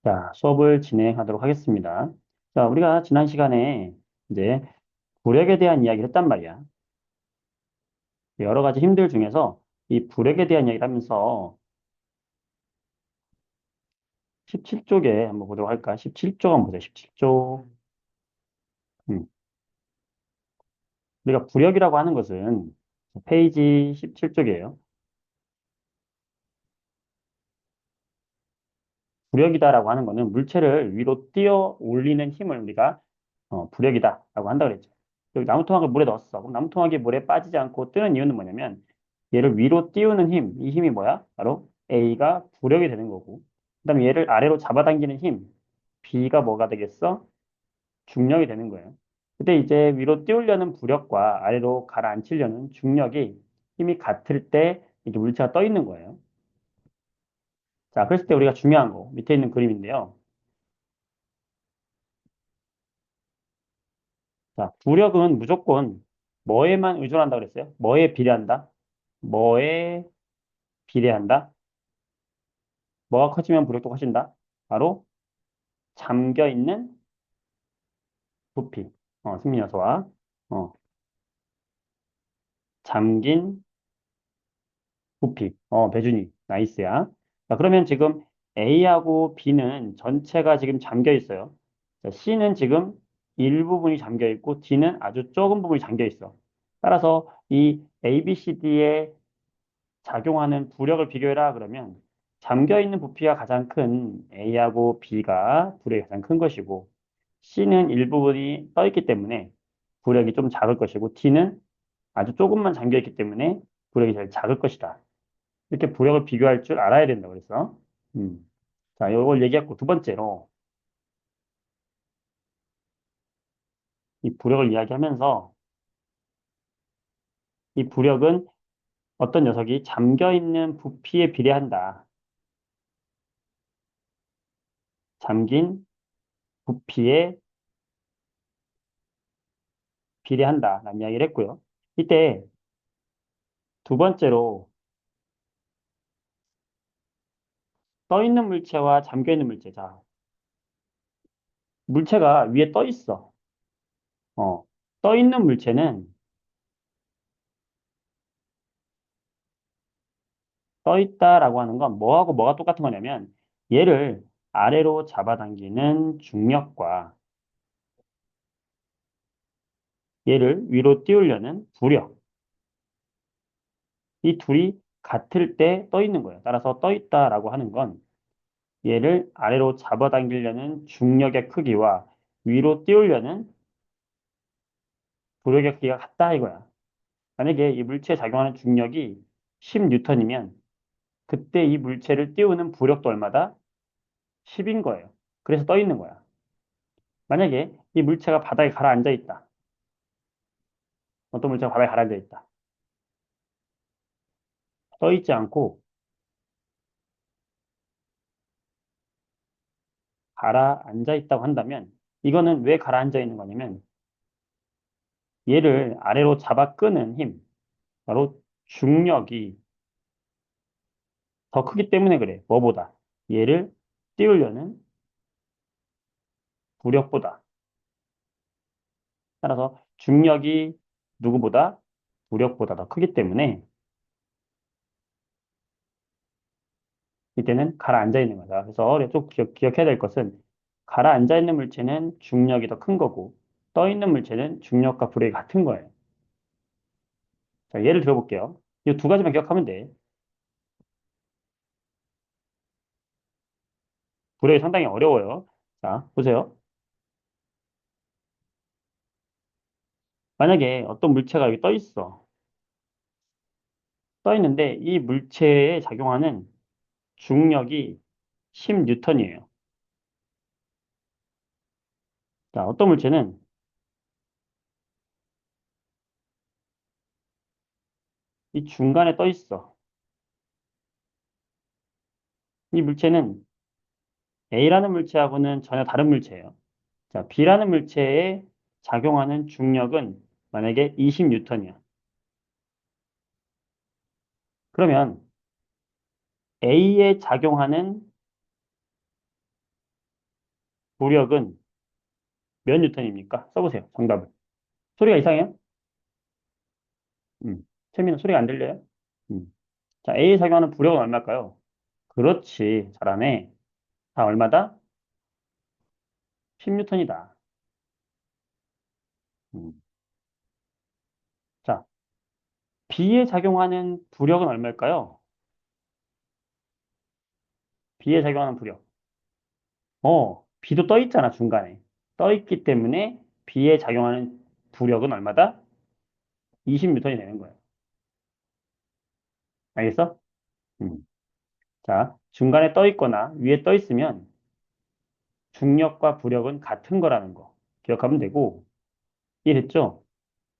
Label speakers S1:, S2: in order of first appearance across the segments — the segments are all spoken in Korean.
S1: 자, 수업을 진행하도록 하겠습니다. 자, 우리가 지난 시간에 이제 부력에 대한 이야기를 했단 말이야. 여러 가지 힘들 중에서 이 부력에 대한 이야기를 하면서 17쪽에 한번 보도록 할까? 17쪽 한번 보자, 17쪽. 음. 우리가 부력이라고 하는 것은 페이지 17쪽이에요. 부력이다라고 하는 것은 물체를 위로 띄어 올리는 힘을 우리가 부력이다라고 한다 그랬죠. 여기 나무토막을 물에 넣었어. 그럼 나무토막이 물에 빠지지 않고 뜨는 이유는 뭐냐면 얘를 위로 띄우는 힘, 이 힘이 뭐야? 바로 A가 부력이 되는 거고. 그다음에 얘를 아래로 잡아당기는 힘, B가 뭐가 되겠어? 중력이 되는 거예요. 근데 이제 위로 띄우려는 부력과 아래로 가라앉히려는 중력이 힘이 같을 때 이렇게 물체가 떠 있는 거예요. 자, 그랬을 때 우리가 중요한 거 밑에 있는 그림인데요. 자, 부력은 무조건 뭐에만 의존한다 그랬어요? 뭐에 비례한다? 뭐에 비례한다? 뭐가 커지면 부력도 커진다? 바로 잠겨 있는 부피. 승민 요소와 어, 잠긴 부피. 배준이. 나이스야. 자, 그러면 지금 A하고 B는 전체가 지금 잠겨 있어요. 자, C는 지금 일부분이 잠겨 있고 D는 아주 조금 부분이 잠겨 있어. 따라서 이 A, B, C, D의 작용하는 부력을 비교해라 그러면 잠겨 있는 부피가 가장 큰 A하고 B가 부력이 가장 큰 것이고 C는 일부분이 떠 있기 때문에 부력이 좀 작을 것이고 D는 아주 조금만 잠겨 있기 때문에 부력이 제일 작을 것이다. 이렇게 부력을 비교할 줄 알아야 된다 그랬어. 음. 자, 이걸 얘기했고 두 번째로 이 부력을 이야기하면서 이 부력은 어떤 녀석이 잠겨 있는 부피에 비례한다. 잠긴 부피에 비례한다. 라는 이야기를 했고요. 이때 두 번째로 떠 있는 물체와 잠겨 있는 물체. 자, 물체가 위에 떠 있어. 떠 있는 물체는 떠 있다라고 하는 건 뭐하고 뭐가 똑같은 거냐면 얘를 아래로 잡아당기는 중력과 얘를 위로 띄우려는 부력. 이 둘이 같을 때 떠 있는 거예요. 따라서 떠 있다라고 하는 건 얘를 아래로 잡아당기려는 중력의 크기와 위로 띄우려는 부력의 크기가 같다 이거야. 만약에 이 물체에 작용하는 중력이 10뉴턴이면 그때 이 물체를 띄우는 부력도 얼마다? 10인 거예요. 그래서 떠 있는 거야. 만약에 이 물체가 바닥에 가라앉아 있다. 어떤 물체가 바닥에 가라앉아 있다. 떠 있지 않고 가라앉아 있다고 한다면 이거는 왜 가라앉아 있는 거냐면 얘를 아래로 잡아 끄는 힘, 바로 중력이 더 크기 때문에 그래. 뭐보다? 얘를 띄우려는 부력보다. 따라서 중력이 누구보다? 부력보다 더 크기 때문에 이때는 가라앉아 있는 거다. 그래서 좀 기억해야 될 것은 가라앉아 있는 물체는 중력이 더 큰 거고 떠 있는 물체는 중력과 부력이 같은 거예요. 자, 예를 들어볼게요. 이 두 가지만 기억하면 돼. 부력이 상당히 어려워요. 자, 보세요. 만약에 어떤 물체가 여기 떠 있어. 떠 있는데 이 물체에 작용하는 중력이 10뉴턴이에요. 자, 어떤 물체는 이 중간에 떠 있어. 이 물체는 A라는 물체하고는 전혀 다른 물체예요. 자, B라는 물체에 작용하는 중력은 만약에 20뉴턴이야. 그러면 A에 작용하는 부력은 몇 뉴턴입니까? 써보세요. 정답을. 소리가 이상해요? 채민아 소리가 안 들려요? 음. 자, A에 작용하는 부력은 얼마일까요? 그렇지. 잘하네. 다 얼마다? 10뉴턴이다. 자, B에 작용하는 부력은 얼마일까요? B에 작용하는 부력. B도 떠 있잖아, 중간에. 떠 있기 때문에 B에 작용하는 부력은 얼마다? 20뉴턴이 되는 거예요. 알겠어? 음. 자, 중간에 떠 있거나 위에 떠 있으면 중력과 부력은 같은 거라는 거 기억하면 되고, 이해됐죠?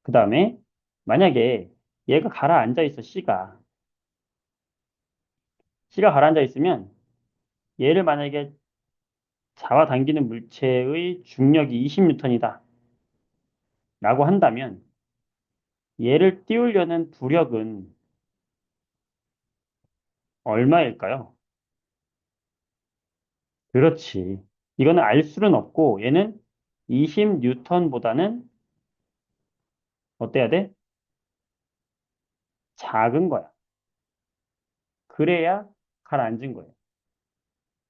S1: 그 다음에 만약에 얘가 가라앉아 있어, C가 가라앉아 있으면 얘를 만약에 잡아당기는 물체의 중력이 20뉴턴이다 라고 한다면 얘를 띄우려는 부력은 얼마일까요? 그렇지. 이거는 알 수는 없고 얘는 20뉴턴보다는 어때야 돼? 작은 거야. 그래야 가라앉은 거예요.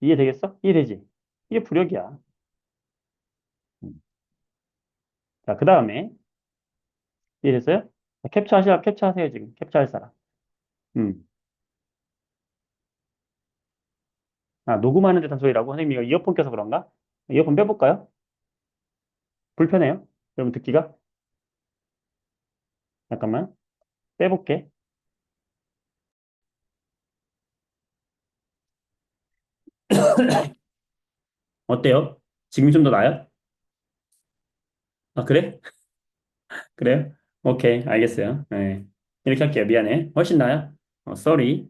S1: 이해되겠어? 이해되지? 이게 부력이야. 음. 자, 그 다음에 이해됐어요? 자, 캡처하세요, 지금. 캡처할 사람. 음. 아, 녹음하는 듯한 소리라고? 선생님, 이거 이어폰 껴서 그런가? 이어폰 빼볼까요? 불편해요? 여러분 듣기가? 잠깐만. 빼볼게. 어때요? 지금 좀 더 나아요? 아, 그래? 그래요? 오케이, 알겠어요. 네. 이렇게 할게요. 미안해. 훨씬 나아요? sorry.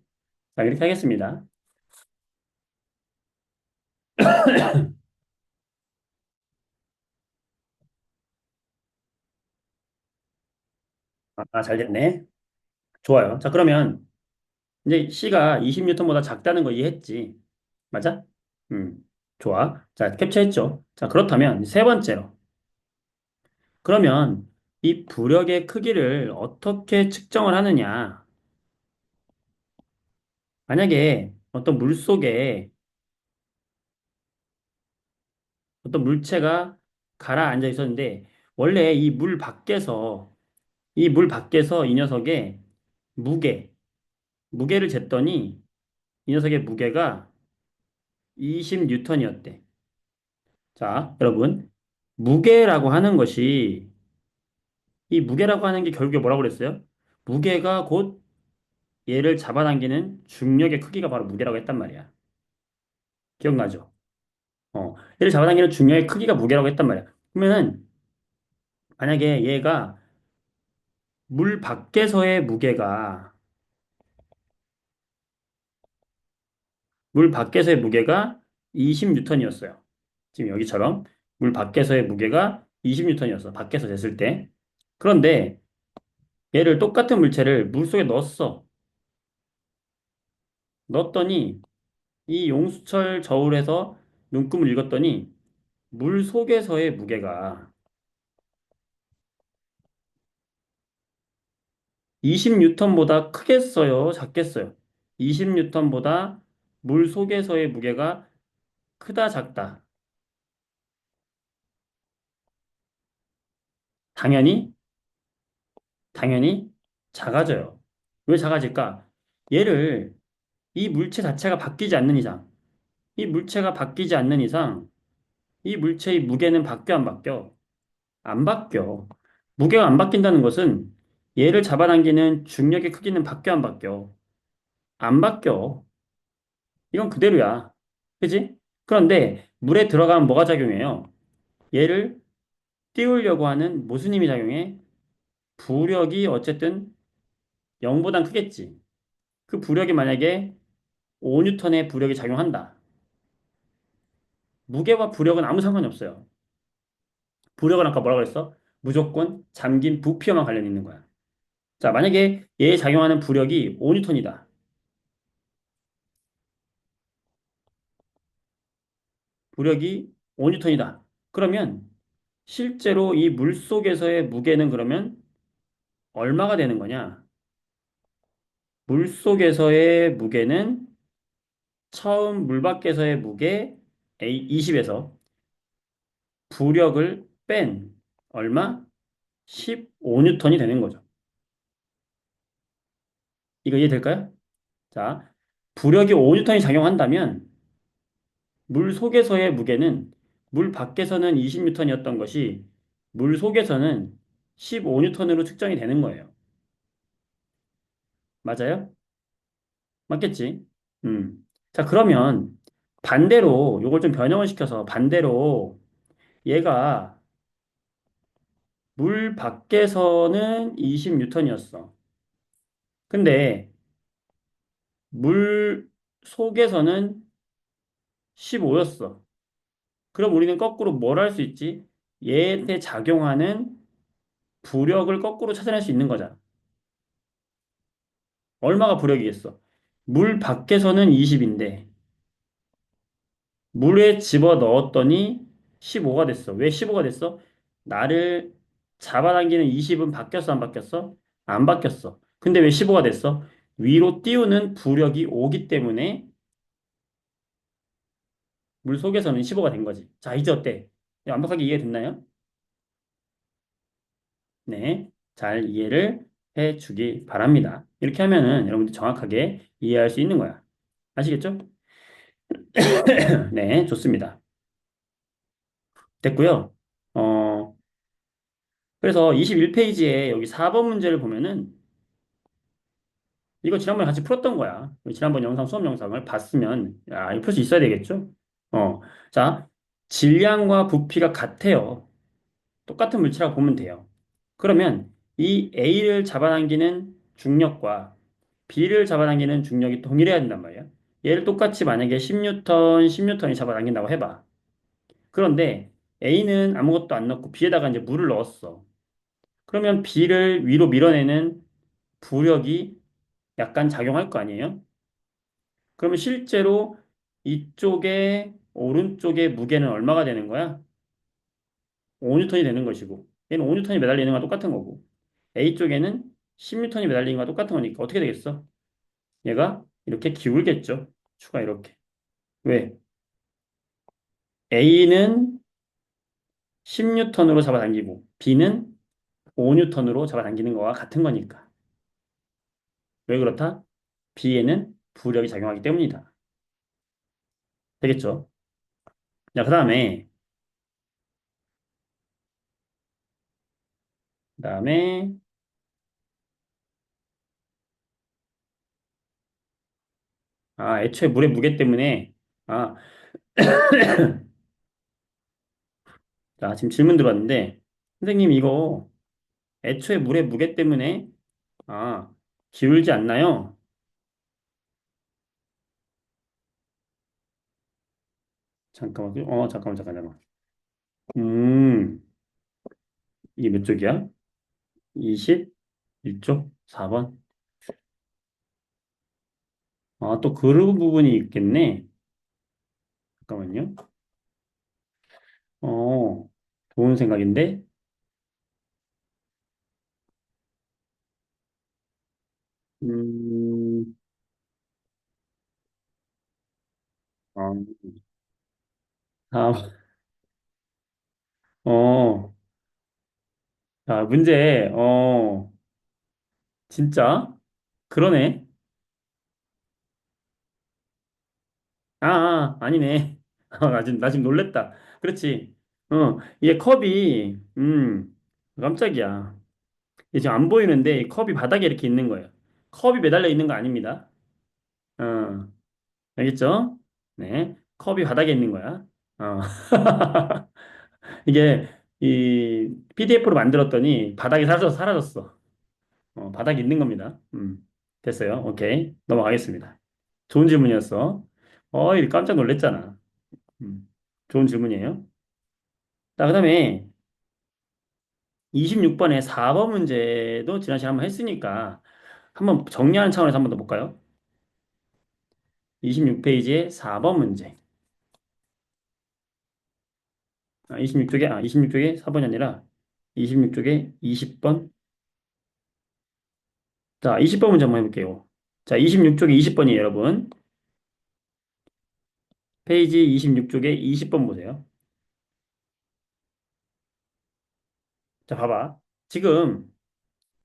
S1: 자, 이렇게 하겠습니다. 잘 됐네. 좋아요. 자, 그러면 이제 C가 20뉴턴보다 작다는 거 이해했지? 맞아? 음, 좋아. 자, 캡처했죠? 자, 그렇다면 세 번째로. 그러면 이 부력의 크기를 어떻게 측정을 하느냐? 만약에 어떤 물 속에 어떤 물체가 가라앉아 있었는데 원래 이 물 밖에서 이 녀석의 무게, 무게를 쟀더니 이 녀석의 무게가 20뉴턴이었대. 자, 여러분, 무게라고 하는 것이 이 무게라고 하는 게 결국에 뭐라고 그랬어요? 무게가 곧 얘를 잡아당기는 중력의 크기가 바로 무게라고 했단 말이야. 기억나죠? 얘를 잡아당기는 중력의 크기가 무게라고 했단 말이야. 그러면은 만약에 얘가 물 밖에서의 무게가 물 밖에서의 무게가 20뉴턴이었어요. 지금 여기처럼 물 밖에서의 무게가 20뉴턴이었어. 밖에서 쟀을 때. 그런데 얘를 똑같은 물체를 물 속에 넣었어. 넣었더니 이 용수철 저울에서 눈금을 읽었더니 물 속에서의 무게가 20뉴턴보다 크겠어요? 작겠어요? 20뉴턴보다 물 속에서의 무게가 크다, 작다? 당연히, 당연히 작아져요. 왜 작아질까? 얘를 이 물체 자체가 바뀌지 않는 이상, 이 물체가 바뀌지 않는 이상, 이 물체의 무게는 바뀌어, 안 바뀌어? 안 바뀌어. 무게가 안 바뀐다는 것은 얘를 잡아당기는 중력의 크기는 바뀌어, 안 바뀌어? 안 바뀌어. 이건 그대로야. 그지? 그런데 물에 들어가면 뭐가 작용해요? 얘를 띄우려고 하는 무슨 힘이 작용해? 부력이 어쨌든 0보단 크겠지. 그 부력이 만약에 5뉴턴의 부력이 작용한다. 무게와 부력은 아무 상관이 없어요. 부력은 아까 뭐라고 했어? 무조건 잠긴 부피와만 관련 있는 거야. 자, 만약에 얘에 작용하는 부력이 5뉴턴이다. 부력이 5뉴턴이다. 그러면 실제로 이 물 속에서의 무게는 그러면 얼마가 되는 거냐? 물 속에서의 무게는 처음 물 밖에서의 무게 A 20에서 부력을 뺀 얼마? 15뉴턴이 되는 거죠. 이거 이해될까요? 자, 부력이 5뉴턴이 작용한다면 물 속에서의 무게는 물 밖에서는 20뉴턴이었던 것이 물 속에서는 15뉴턴으로 측정이 되는 거예요. 맞아요? 맞겠지? 자, 그러면 반대로 이걸 좀 변형을 시켜서 반대로 얘가 물 밖에서는 20뉴턴이었어. 근데 물 속에서는 15였어. 그럼 우리는 거꾸로 뭘 할 수 있지? 얘한테 작용하는 부력을 거꾸로 찾아낼 수 있는 거잖아. 얼마가 부력이겠어? 물 밖에서는 20인데 물에 집어 넣었더니 15가 됐어. 왜 15가 됐어? 나를 잡아당기는 20은 바뀌었어, 안 바뀌었어? 안 바뀌었어. 근데 왜 15가 됐어? 위로 띄우는 부력이 오기 때문에 물 속에서는 15가 된 거지. 자, 이제 어때? 완벽하게 이해됐나요? 네. 잘 이해를 해 주기 바랍니다. 이렇게 하면은 여러분들 정확하게 이해할 수 있는 거야. 아시겠죠? 네, 좋습니다. 됐고요. 어, 그래서 21페이지에 여기 4번 문제를 보면은 이거 지난번에 같이 풀었던 거야. 지난번 영상, 수업 영상을 봤으면, 야, 이거 풀 수 있어야 되겠죠? 어, 자, 질량과 부피가 같아요. 똑같은 물체라고 보면 돼요. 그러면 이 A를 잡아당기는 중력과 B를 잡아당기는 중력이 동일해야 된단 말이야. 얘를 똑같이 만약에 10뉴턴, 10뉴턴이 잡아당긴다고 해봐. 그런데 A는 아무것도 안 넣고 B에다가 이제 물을 넣었어. 그러면 B를 위로 밀어내는 부력이 약간 작용할 거 아니에요? 그러면 실제로 이쪽에 오른쪽의 무게는 얼마가 되는 거야? 5뉴턴이 되는 것이고 얘는 5뉴턴이 매달리는 거랑 똑같은 거고 A 쪽에는 10뉴턴이 매달리는 거랑 똑같은 거니까 어떻게 되겠어? 얘가 이렇게 기울겠죠. 추가 이렇게. 왜? A는 10뉴턴으로 잡아당기고 B는 5뉴턴으로 잡아당기는 거와 같은 거니까. 왜 그렇다? B에는 부력이 작용하기 때문이다. 되겠죠? 자, 그다음에 애초에 물의 무게 때문에 아, 자, 지금 질문 들어왔는데 선생님 이거 애초에 물의 무게 때문에 아, 기울지 않나요? 잠깐만. 잠깐만. 음, 이게 몇 쪽이야? 21쪽? 4번? 또 그런 부분이 있겠네. 잠깐만요. 어, 좋은 생각인데. 음, 어, 아, 어, 자, 진짜? 그러네. 아니네. 나 지금 놀랬다. 그렇지. 이게 컵이, 깜짝이야. 이게 지금 안 보이는데, 이 컵이 바닥에 이렇게 있는 거예요. 컵이 매달려 있는 거 아닙니다. 어, 알겠죠? 네. 컵이 바닥에 있는 거야. 어. 이게, 이, PDF로 만들었더니, 바닥에 사라졌어. 바닥에 있는 겁니다. 됐어요. 오케이. 넘어가겠습니다. 좋은 질문이었어. 이 깜짝 놀랐잖아. 음, 좋은 질문이에요. 자, 그 다음에 26번에 4번 문제도 지난 시간에 한번 했으니까 한번 정리하는 차원에서 한번 더 볼까요? 26페이지의 4번 문제. 26쪽에, 26쪽에 4번이 아니라 26쪽에 20번. 자, 20번 문제 한번 해볼게요. 자, 26쪽에 20번이에요, 여러분. 페이지 26쪽에 20번 보세요. 자, 봐봐. 지금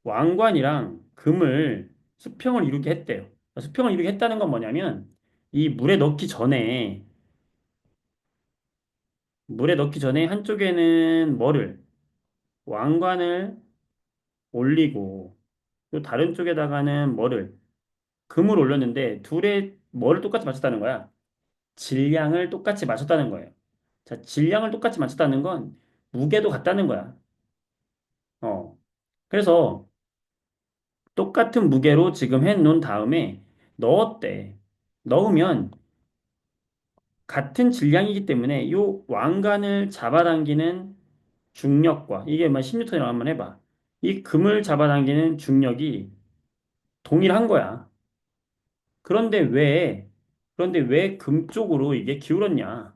S1: 왕관이랑 금을 수평을 이루게 했대요. 수평을 이루게 했다는 건 뭐냐면, 이 물에 넣기 전에 한쪽에는 뭐를, 왕관을 올리고, 또 다른 쪽에다가는 뭐를, 금을 올렸는데, 둘의 뭐를 똑같이 맞췄다는 거야. 질량을 똑같이 맞췄다는 거예요. 자, 질량을 똑같이 맞췄다는 건 무게도 같다는 거야. 어. 그래서 똑같은 무게로 지금 해 놓은 다음에 넣었대. 넣으면 같은 질량이기 때문에 요 왕관을 잡아당기는 중력과 이게 막 10N이라고 한번 해봐. 이 금을 잡아당기는 중력이 동일한 거야. 그런데 왜, 그런데 왜 금 쪽으로 이게 기울었냐?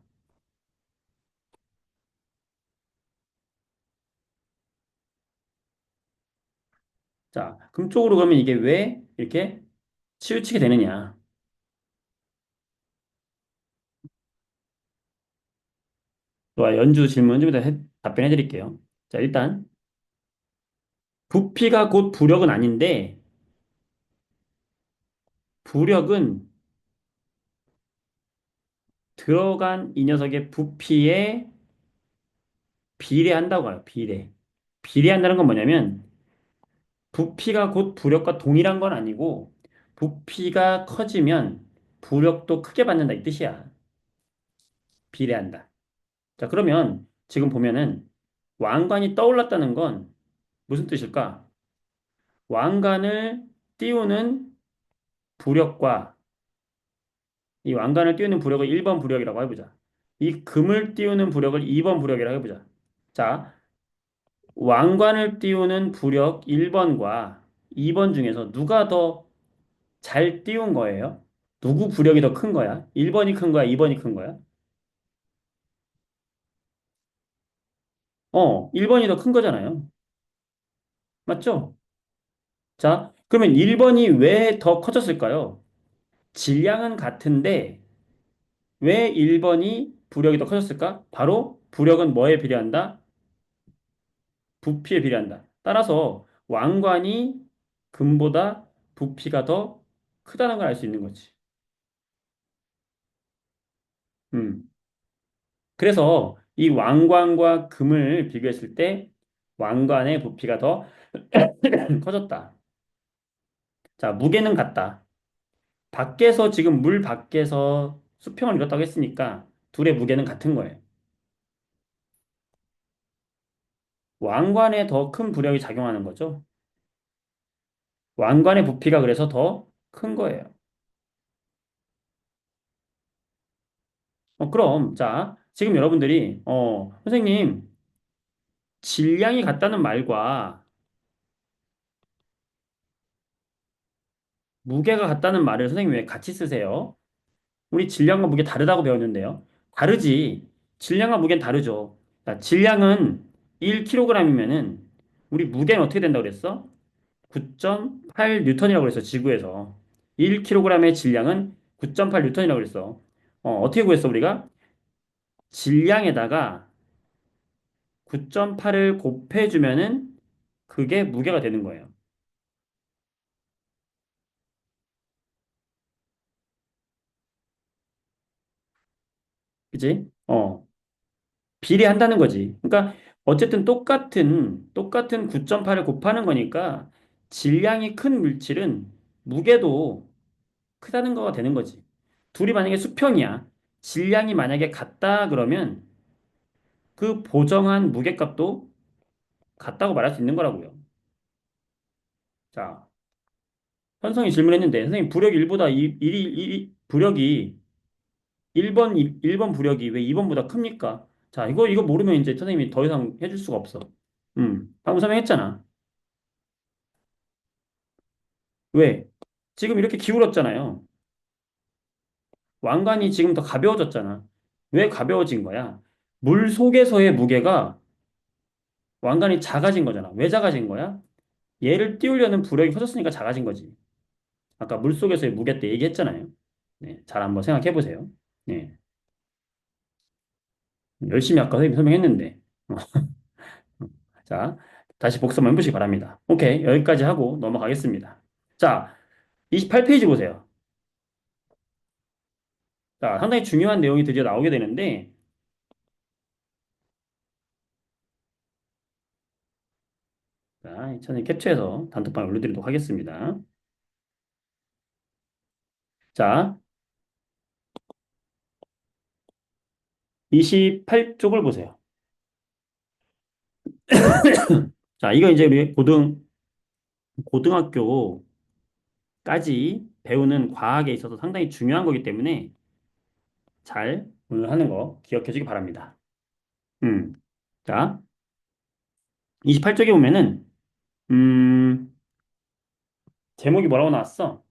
S1: 자, 금 쪽으로 그러면 이게 왜 이렇게 치우치게 되느냐? 좋아, 연주 질문 좀 이따 답변해 드릴게요. 자, 일단 부피가 곧 부력은 아닌데 부력은 들어간 이 녀석의 부피에 비례한다고 해요. 비례한다는 건 뭐냐면 부피가 곧 부력과 동일한 건 아니고 부피가 커지면 부력도 크게 받는다 이 뜻이야. 비례한다. 자, 그러면 지금 보면은 왕관이 떠올랐다는 건 무슨 뜻일까? 왕관을 띄우는 부력과 이 왕관을 띄우는 부력을 1번 부력이라고 해보자. 이 금을 띄우는 부력을 2번 부력이라고 해보자. 자, 왕관을 띄우는 부력 1번과 2번 중에서 누가 더 잘 띄운 거예요? 누구 부력이 더 큰 거야? 1번이 큰 거야? 2번이 큰 거야? 1번이 더 큰 거잖아요. 맞죠? 자, 그러면 1번이 왜 더 커졌을까요? 질량은 같은데 왜 1번이 부력이 더 커졌을까? 바로 부력은 뭐에 비례한다? 부피에 비례한다. 따라서 왕관이 금보다 부피가 더 크다는 걸 알 수 있는 거지. 음. 그래서 이 왕관과 금을 비교했을 때 왕관의 부피가 더 커졌다. 자, 무게는 같다. 밖에서 지금 물 밖에서 수평을 이뤘다고 했으니까 둘의 무게는 같은 거예요. 왕관에 더 큰 부력이 작용하는 거죠. 왕관의 부피가 그래서 더 큰 거예요. 그럼 자, 지금 여러분들이 선생님 질량이 같다는 말과 무게가 같다는 말을 선생님 왜 같이 쓰세요? 우리 질량과 무게 다르다고 배웠는데요. 다르지. 질량과 무게는 다르죠. 자, 질량은 1kg이면은 우리 무게는 어떻게 된다고 그랬어? 9.8 뉴턴이라고 그랬어. 지구에서. 1kg의 질량은 9.8 뉴턴이라고 그랬어. 어떻게 구했어, 우리가? 질량에다가 9.8을 곱해주면은 그게 무게가 되는 거예요. 그지? 비례한다는 거지. 그러니까 어쨌든 똑같은 9.8을 곱하는 거니까 질량이 큰 물질은 무게도 크다는 거가 되는 거지. 둘이 만약에 수평이야. 질량이 만약에 같다 그러면 그 보정한 무게값도 같다고 말할 수 있는 거라고요. 자, 현성이 질문했는데 선생님 부력이 1보다 부력이 1번 부력이 왜 2번보다 큽니까? 자, 이거 모르면 이제 선생님이 더 이상 해줄 수가 없어. 방금 설명했잖아. 왜? 지금 이렇게 기울었잖아요. 왕관이 지금 더 가벼워졌잖아. 왜 가벼워진 거야? 물 속에서의 무게가 왕관이 작아진 거잖아. 왜 작아진 거야? 얘를 띄우려는 부력이 커졌으니까 작아진 거지. 아까 물 속에서의 무게 때 얘기했잖아요. 네, 잘 한번 생각해 보세요. 네, 열심히 아까 선생님 설명했는데. 자, 다시 복습 한번 해보시기 바랍니다. 오케이, 여기까지 하고 넘어가겠습니다. 자, 28페이지 보세요. 자, 상당히 중요한 내용이 드디어 나오게 되는데, 자, 저는 캡처해서 단톡방에 올려드리도록 하겠습니다. 자, 28쪽을 보세요. 자, 이거 이제 우리 고등학교까지 배우는 과학에 있어서 상당히 중요한 거기 때문에 잘 오늘 하는 거 기억해 주기 바랍니다. 음. 자, 28쪽에 보면은, 음, 제목이 뭐라고 나왔어?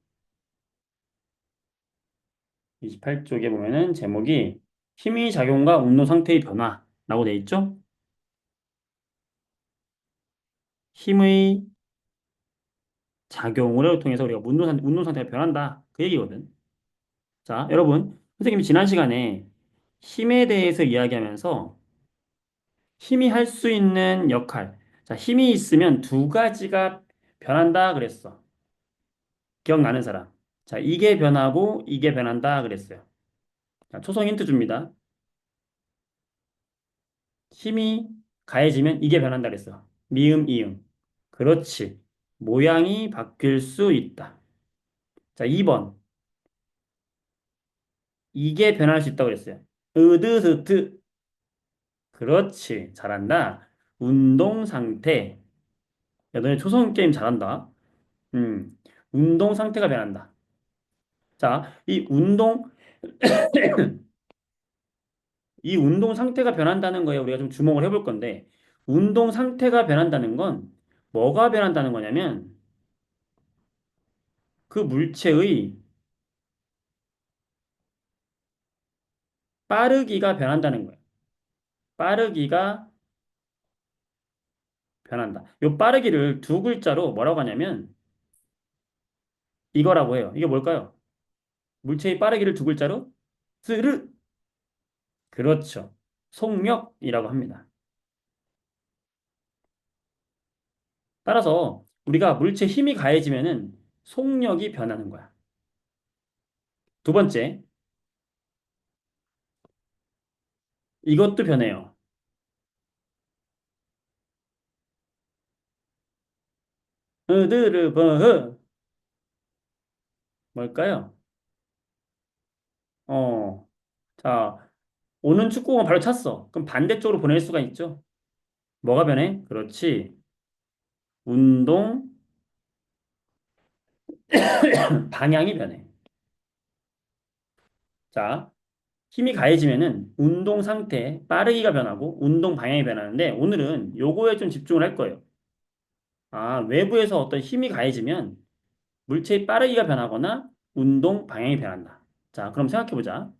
S1: 28쪽에 보면은 제목이 힘의 작용과 운동 상태의 변화라고 돼 있죠? 힘의 작용을 통해서 우리가 운동 상태가 변한다. 그 얘기거든. 자, 여러분, 선생님이 지난 시간에 힘에 대해서 이야기하면서 힘이 할 수 있는 역할. 자, 힘이 있으면 두 가지가 변한다 그랬어. 기억나는 사람. 자, 이게 변하고 이게 변한다 그랬어요. 자, 초성 힌트 줍니다. 힘이 가해지면 이게 변한다 그랬어. 미음, 이음. 그렇지. 모양이 바뀔 수 있다. 자, 2번. 이게 변할 수 있다고 그랬어요. 으드드트. 그렇지. 잘한다. 운동 상태. 야, 너네 초성 게임 잘한다. 음. 운동 상태가 변한다. 자, 이 운동 상태가 변한다는 거에 우리가 좀 주목을 해볼 건데, 운동 상태가 변한다는 건 뭐가 변한다는 거냐면, 그 물체의 빠르기가 변한다는 거예요. 빠르기가 변한다. 이 빠르기를 두 글자로 뭐라고 하냐면, 이거라고 해요. 이게 뭘까요? 물체의 빠르기를 두 글자로 스르. 그렇죠. 속력이라고 합니다. 따라서 우리가 물체 힘이 가해지면은 속력이 변하는 거야. 두 번째, 이것도 변해요. 으드르버흐. 뭘까요? 어, 자, 오는 축구공을 바로 찼어. 그럼 반대쪽으로 보낼 수가 있죠? 뭐가 변해? 그렇지. 운동 방향이 변해. 자, 힘이 가해지면은 운동 상태, 빠르기가 변하고 운동 방향이 변하는데 오늘은 요거에 좀 집중을 할 거예요. 아, 외부에서 어떤 힘이 가해지면 물체의 빠르기가 변하거나 운동 방향이 변한다. 자, 그럼 생각해 보자.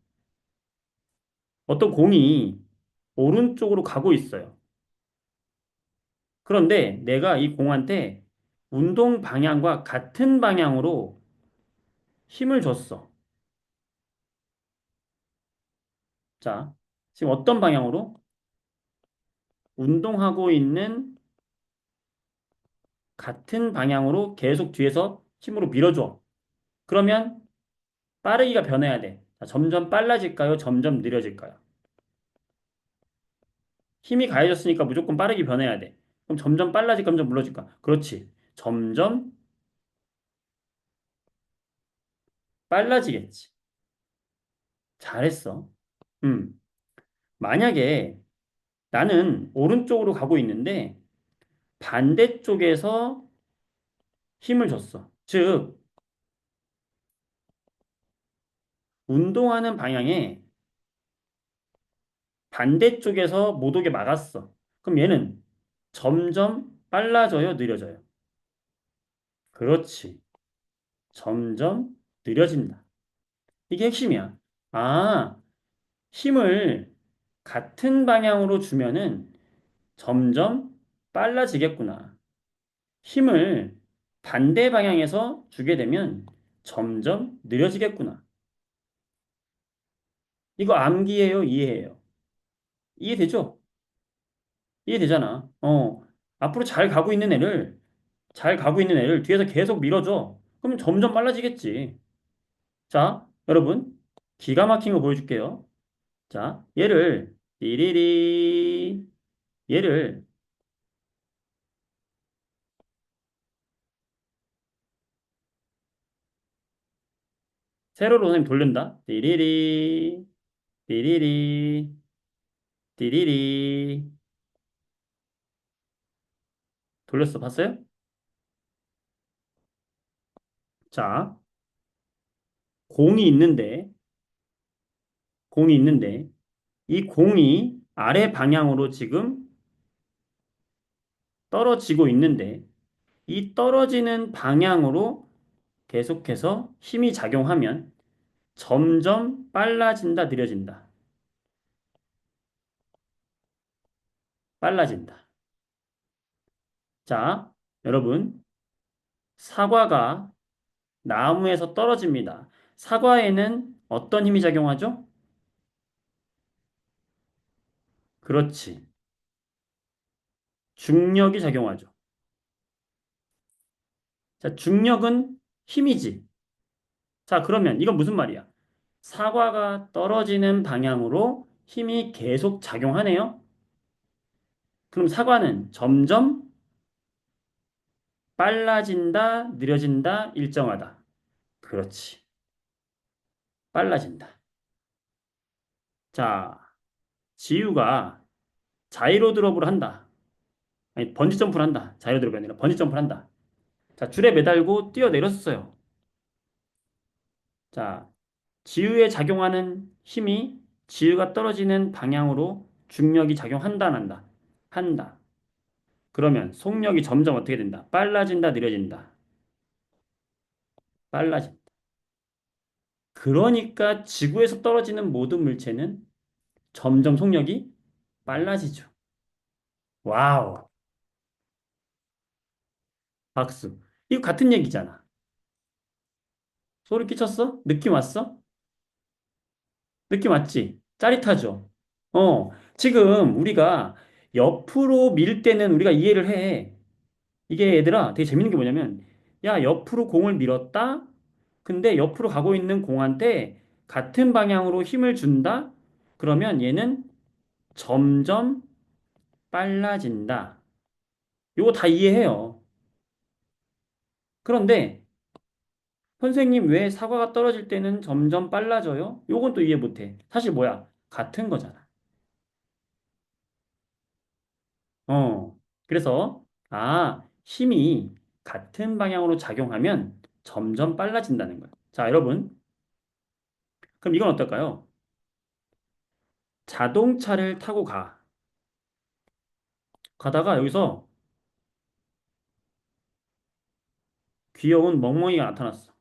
S1: 어떤 공이 오른쪽으로 가고 있어요. 그런데 내가 이 공한테 운동 방향과 같은 방향으로 힘을 줬어. 자, 지금 어떤 방향으로? 운동하고 있는 같은 방향으로 계속 뒤에서 힘으로 밀어줘. 그러면 빠르기가 변해야 돼. 자, 점점 빨라질까요? 점점 느려질까요? 힘이 가해졌으니까 무조건 빠르게 변해야 돼. 그럼 점점 빨라질까? 점점 물러질까? 그렇지. 점점 빨라지겠지. 잘했어. 음. 만약에 나는 오른쪽으로 가고 있는데 반대쪽에서 힘을 줬어. 즉, 운동하는 방향에 반대쪽에서 못 오게 막았어. 그럼 얘는 점점 빨라져요, 느려져요? 그렇지. 점점 느려진다. 이게 핵심이야. 아, 힘을 같은 방향으로 주면은 점점 빨라지겠구나. 힘을 반대 방향에서 주게 되면 점점 느려지겠구나. 이거 암기예요, 이해해요? 이해되죠? 이해되잖아. 앞으로 잘 가고 있는 애를 뒤에서 계속 밀어줘. 그럼 점점 빨라지겠지. 자, 여러분, 기가 막힌 거 보여줄게요. 자, 얘를 세로로 선생님 돌린다. 띠리리, 띠리리. 돌렸어, 봤어요? 자, 공이 있는데, 공이 있는데, 이 공이 아래 방향으로 지금 떨어지고 있는데, 이 떨어지는 방향으로 계속해서 힘이 작용하면 점점 빨라진다, 느려진다. 빨라진다. 자, 여러분, 사과가 나무에서 떨어집니다. 사과에는 어떤 힘이 작용하죠? 그렇지. 중력이 작용하죠. 자, 중력은 힘이지. 자, 그러면 이건 무슨 말이야? 사과가 떨어지는 방향으로 힘이 계속 작용하네요. 그럼 사과는 점점 빨라진다, 느려진다, 일정하다. 그렇지. 빨라진다. 자, 지우가 자이로 드롭을 한다. 아니, 번지 점프를 한다. 자이로 드롭이 아니라 번지 점프를 한다. 자, 줄에 매달고 뛰어내렸어요. 자, 지우에 작용하는 힘이 지우가 떨어지는 방향으로 중력이 작용한다, 안 한다? 한다. 그러면 속력이 점점 어떻게 된다? 빨라진다, 느려진다. 빨라진다. 그러니까 지구에서 떨어지는 모든 물체는 점점 속력이 빨라지죠. 와우. 박수. 이거 같은 얘기잖아. 소리 끼쳤어? 느낌 왔어? 느낌 왔지? 짜릿하죠? 지금 우리가 옆으로 밀 때는 우리가 이해를 해. 이게 얘들아 되게 재밌는 게 뭐냐면, 야, 옆으로 공을 밀었다? 근데 옆으로 가고 있는 공한테 같은 방향으로 힘을 준다? 그러면 얘는 점점 빨라진다. 요거 다 이해해요. 그런데 선생님 왜 사과가 떨어질 때는 점점 빨라져요? 요건 또 이해 못해. 사실 뭐야? 같은 거잖아. 어. 그래서 힘이 같은 방향으로 작용하면 점점 빨라진다는 거예요. 자, 여러분. 그럼 이건 어떨까요? 자동차를 타고 가. 가다가 여기서 귀여운 멍멍이가 나타났어.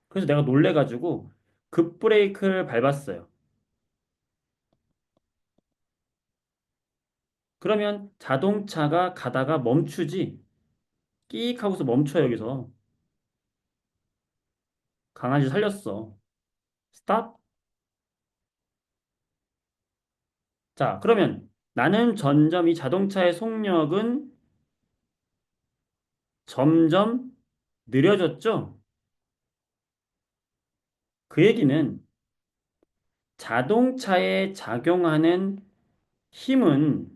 S1: 그래서 내가 놀래가지고 급브레이크를 밟았어요. 그러면 자동차가 가다가 멈추지. 끼익 하고서 멈춰 여기서. 강아지 살렸어. 스탑. 자, 그러면 나는 점점 이 자동차의 속력은 점점 느려졌죠? 그 얘기는 자동차에 작용하는 힘은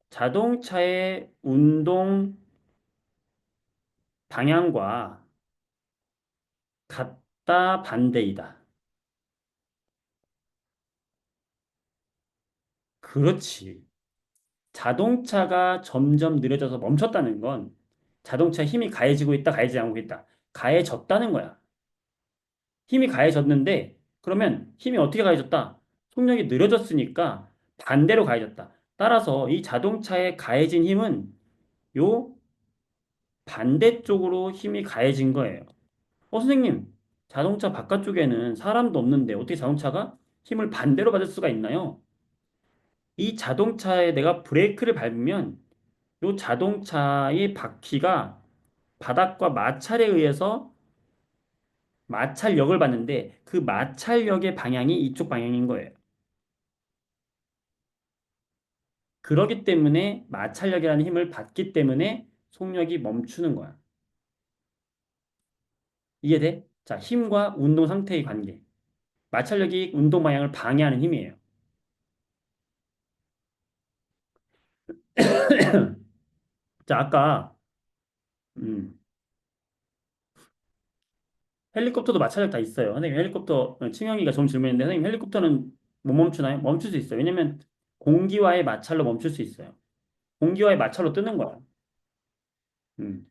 S1: 자동차의 운동 방향과 같다 반대이다. 그렇지. 자동차가 점점 느려져서 멈췄다는 건 자동차 힘이 가해지고 있다, 가해지지 않고 있다. 가해졌다는 거야. 힘이 가해졌는데 그러면 힘이 어떻게 가해졌다? 속력이 느려졌으니까 반대로 가해졌다. 따라서 이 자동차에 가해진 힘은 요 반대쪽으로 힘이 가해진 거예요. 선생님, 자동차 바깥쪽에는 사람도 없는데 어떻게 자동차가 힘을 반대로 받을 수가 있나요? 이 자동차에 내가 브레이크를 밟으면 이 자동차의 바퀴가 바닥과 마찰에 의해서 마찰력을 받는데 그 마찰력의 방향이 이쪽 방향인 거예요. 그러기 때문에 마찰력이라는 힘을 받기 때문에 속력이 멈추는 거야. 이해돼? 자, 힘과 운동 상태의 관계. 마찰력이 운동 방향을 방해하는 힘이에요. 자, 아까 음, 헬리콥터도 마찰력 다 있어요. 선생님 헬리콥터 승영이가 좋은 질문인데 선생님 헬리콥터는 못 멈추나요? 멈출 수 있어요. 왜냐면 공기와의 마찰로 멈출 수 있어요. 공기와의 마찰로 뜨는 거야. 음.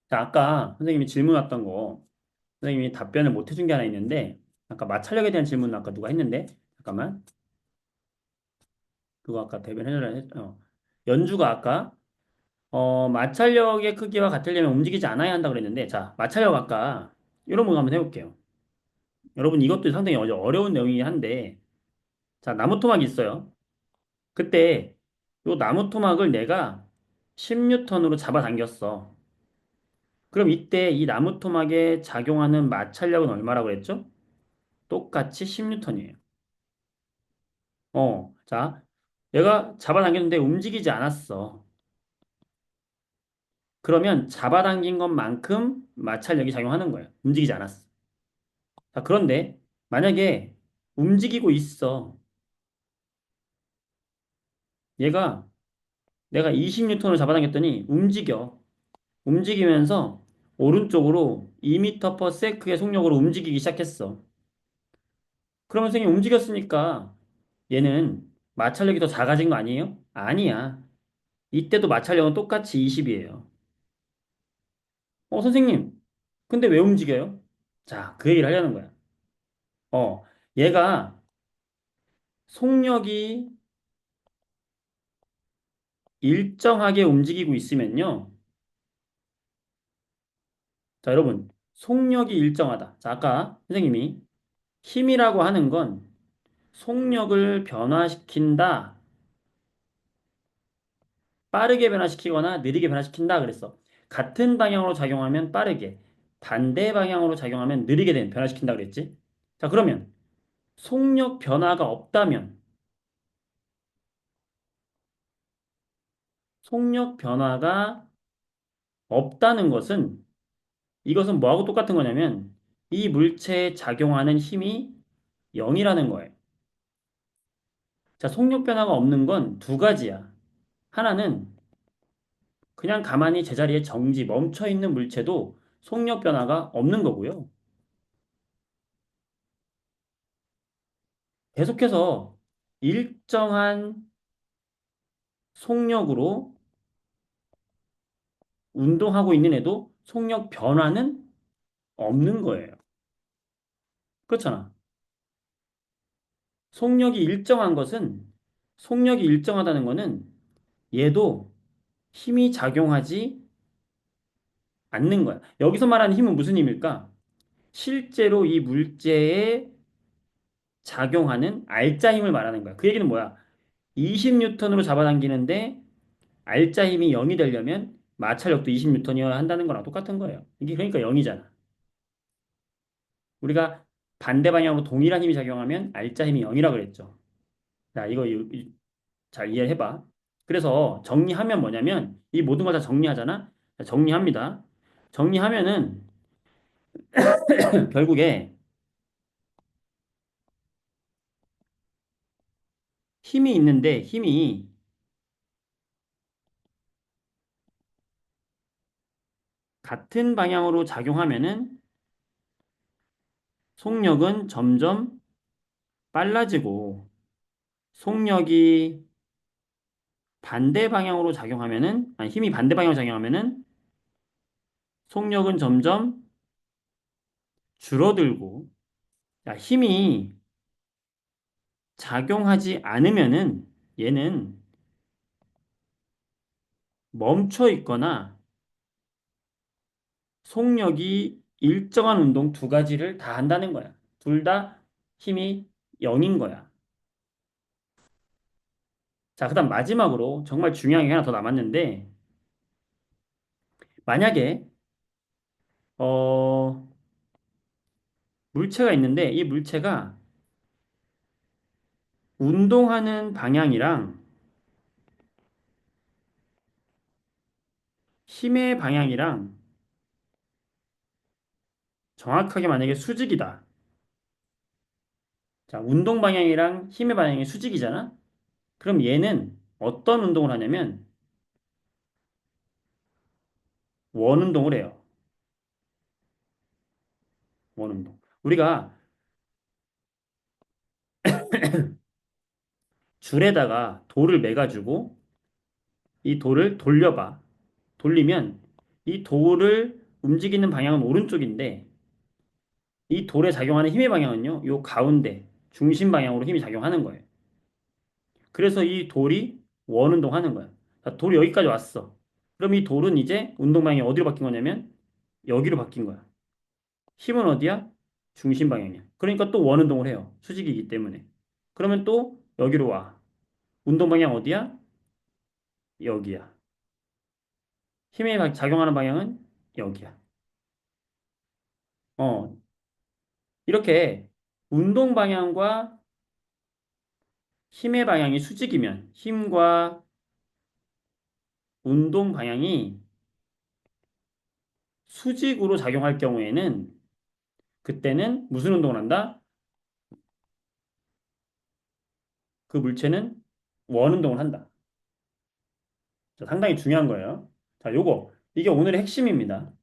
S1: 자, 아까 선생님이 질문 왔던 거 선생님이 답변을 못 해준 게 하나 있는데 아까 마찰력에 대한 질문 아까 누가 했는데 잠깐만 그거 아까 대변해달라 연주가 아까 마찰력의 크기와 같으려면 움직이지 않아야 한다고 그랬는데 자 마찰력 아까 이런 거 한번 해볼게요. 여러분 이것도 상당히 어려운 내용이긴 한데 자 나무 토막이 있어요. 그때 요 나무 토막을 내가 10뉴턴으로 잡아당겼어. 그럼 이때 이 나무 토막에 작용하는 마찰력은 얼마라고 그랬죠? 똑같이 10뉴턴이에요. 자, 얘가 잡아당겼는데 움직이지 않았어. 그러면 잡아당긴 것만큼 마찰력이 작용하는 거예요. 움직이지 않았어. 자, 그런데 만약에 움직이고 있어. 얘가 내가 20뉴턴을 잡아당겼더니 움직여. 움직이면서 오른쪽으로 2m per sec의 속력으로 움직이기 시작했어. 그러면 선생님 움직였으니까 얘는 마찰력이 더 작아진 거 아니에요? 아니야. 이때도 마찰력은 똑같이 20이에요. 선생님. 근데 왜 움직여요? 자, 그 얘기를 하려는 거야. 어, 얘가 속력이 일정하게 움직이고 있으면요. 자, 여러분. 속력이 일정하다. 자, 아까 선생님이 힘이라고 하는 건 속력을 변화시킨다. 빠르게 변화시키거나 느리게 변화시킨다 그랬어. 같은 방향으로 작용하면 빠르게, 반대 방향으로 작용하면 느리게 변화시킨다 그랬지. 자, 그러면 속력 변화가 없다면 속력 변화가 없다는 것은 이것은 뭐하고 똑같은 거냐면 이 물체에 작용하는 힘이 0이라는 거예요. 자, 속력 변화가 없는 건 두 가지야. 하나는 그냥 가만히 제자리에 정지, 멈춰 있는 물체도 속력 변화가 없는 거고요. 계속해서 일정한 속력으로 운동하고 있는 애도 속력 변화는 없는 거예요. 그렇잖아. 속력이 일정한 것은 속력이 일정하다는 것은 얘도 힘이 작용하지 않는 거야. 여기서 말하는 힘은 무슨 힘일까? 실제로 이 물체에 작용하는 알짜 힘을 말하는 거야. 그 얘기는 뭐야? 20뉴턴으로 잡아당기는데 알짜 힘이 0이 되려면 마찰력도 20뉴턴이어야 한다는 거랑 똑같은 거예요. 이게 그러니까 0이잖아. 우리가 반대 방향으로 동일한 힘이 작용하면 알짜 힘이 0이라고 그랬죠. 자, 이거 잘 이해해봐. 그래서 정리하면 뭐냐면 이 모든 걸 다 정리하잖아. 자, 정리합니다. 정리하면은 결국에 힘이 있는데 힘이 같은 방향으로 작용하면은 속력은 점점 빨라지고 속력이 반대 방향으로 작용하면은 아니 힘이 반대 방향으로 작용하면은 속력은 점점 줄어들고 자, 힘이 작용하지 않으면은 얘는 멈춰 있거나 속력이 일정한 운동 두 가지를 다 한다는 거야. 둘 다 힘이 0인 거야. 자, 그다음 마지막으로 정말 중요한 게 하나 더 남았는데 만약에 어, 물체가 있는데 이 물체가 운동하는 방향이랑 힘의 방향이랑 정확하게 만약에 수직이다. 자, 운동 방향이랑 힘의 방향이 수직이잖아? 그럼 얘는 어떤 운동을 하냐면 원 운동을 해요. 원 운동. 우리가 줄에다가 돌을 매가지고 이 돌을 돌려봐. 돌리면 이 돌을 움직이는 방향은 오른쪽인데 이 돌에 작용하는 힘의 방향은요, 요 가운데 중심 방향으로 힘이 작용하는 거예요. 그래서 이 돌이 원 운동하는 거야. 자, 돌이 여기까지 왔어. 그럼 이 돌은 이제 운동 방향이 어디로 바뀐 거냐면 여기로 바뀐 거야. 힘은 어디야? 중심 방향이야. 그러니까 또 원 운동을 해요. 수직이기 때문에. 그러면 또 여기로 와. 운동 방향 어디야? 여기야. 작용하는 방향은 여기야. 어, 이렇게 운동 방향과 힘의 방향이 수직이면 힘과 운동 방향이 수직으로 작용할 경우에는 그때는 무슨 운동을 한다? 그 물체는 원 운동을 한다. 자, 상당히 중요한 거예요. 자, 이게 오늘의 핵심입니다.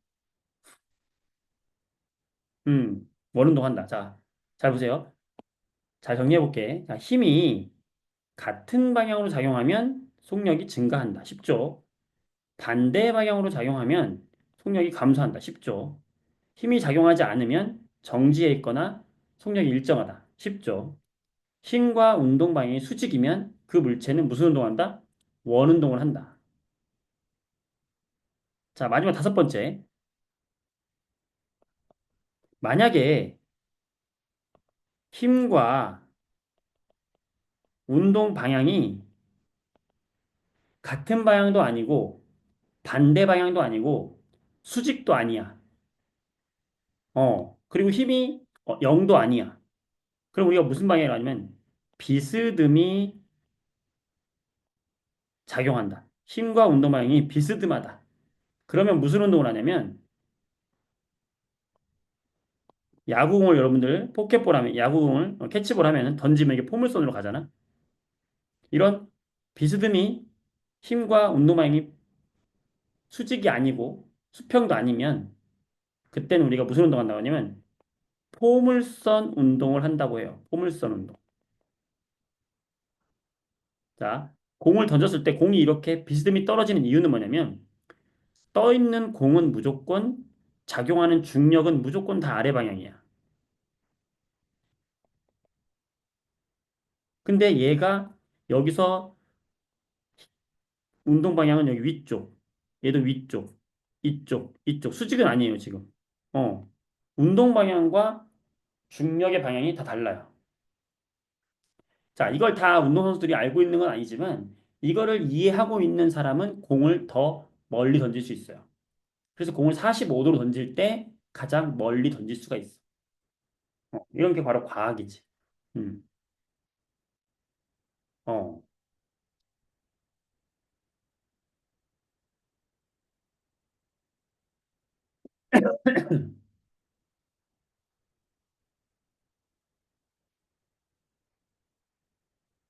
S1: 원 운동한다. 자, 잘 보세요. 잘 정리해 볼게. 자, 힘이 같은 방향으로 작용하면 속력이 증가한다. 쉽죠? 반대 방향으로 작용하면 속력이 감소한다. 쉽죠? 힘이 작용하지 않으면 정지해 있거나 속력이 일정하다. 쉽죠? 힘과 운동 방향이 수직이면 그 물체는 무슨 운동한다? 원 운동을 한다. 자, 마지막 다섯 번째. 만약에 힘과 운동 방향이 같은 방향도 아니고 반대 방향도 아니고 수직도 아니야. 그리고 힘이 0도 아니야. 그럼 우리가 무슨 방향을 하냐면 비스듬히 작용한다. 힘과 운동 방향이 비스듬하다. 그러면 무슨 운동을 하냐면 야구공을 여러분들 포켓볼 하면 야구공을 캐치볼 하면 던지면 이게 포물선으로 가잖아. 이런 비스듬히 힘과 운동 방향이 수직이 아니고 수평도 아니면 그때는 우리가 무슨 운동 한다고 하냐면 포물선 운동을 한다고 해요. 포물선 운동. 자, 공을 던졌을 때 공이 이렇게 비스듬히 떨어지는 이유는 뭐냐면 떠 있는 공은 무조건 작용하는 중력은 무조건 다 아래 방향이야. 근데 얘가 여기서 운동 방향은 여기 위쪽, 얘도 위쪽, 이쪽, 이쪽. 수직은 아니에요, 지금. 어. 운동 방향과 중력의 방향이 다 달라요. 자, 이걸 다 운동선수들이 알고 있는 건 아니지만 이거를 이해하고 있는 사람은 공을 더 멀리 던질 수 있어요. 그래서 공을 45도로 던질 때 가장 멀리 던질 수가 있어. 이런 게 바로 과학이지. 음. 어.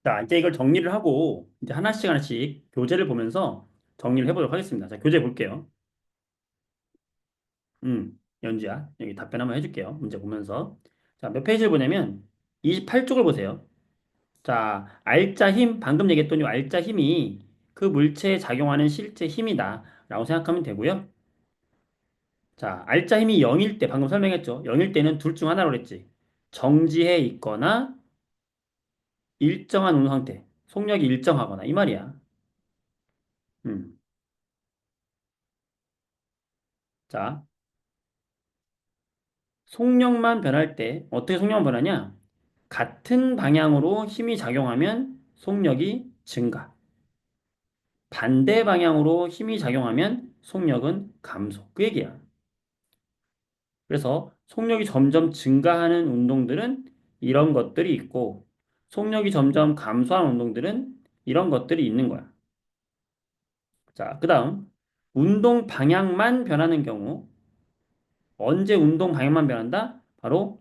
S1: 자, 이제 이걸 정리를 하고 이제 하나씩 하나씩 교재를 보면서 정리를 해보도록 하겠습니다. 자, 교재 볼게요. 연주야. 여기 답변 한번 해줄게요. 문제 보면서. 자, 몇 페이지를 보냐면 28쪽을 보세요. 자, 알짜 힘, 방금 얘기했던 이 알짜 힘이 그 물체에 작용하는 실제 힘이다. 라고 생각하면 되고요. 자, 알짜 힘이 0일 때, 방금 설명했죠. 0일 때는 둘 중 하나로 그랬지. 정지해 있거나 일정한 운동 상태. 속력이 일정하거나. 이 말이야. 음. 자. 속력만 변할 때 어떻게 속력만 변하냐? 같은 방향으로 힘이 작용하면 속력이 증가. 반대 방향으로 힘이 작용하면 속력은 감소. 그 얘기야. 그래서 속력이 점점 증가하는 운동들은 이런 것들이 있고, 속력이 점점 감소하는 운동들은 이런 것들이 있는 거야. 자, 그 다음, 운동 방향만 변하는 경우, 언제 운동 방향만 변한다? 바로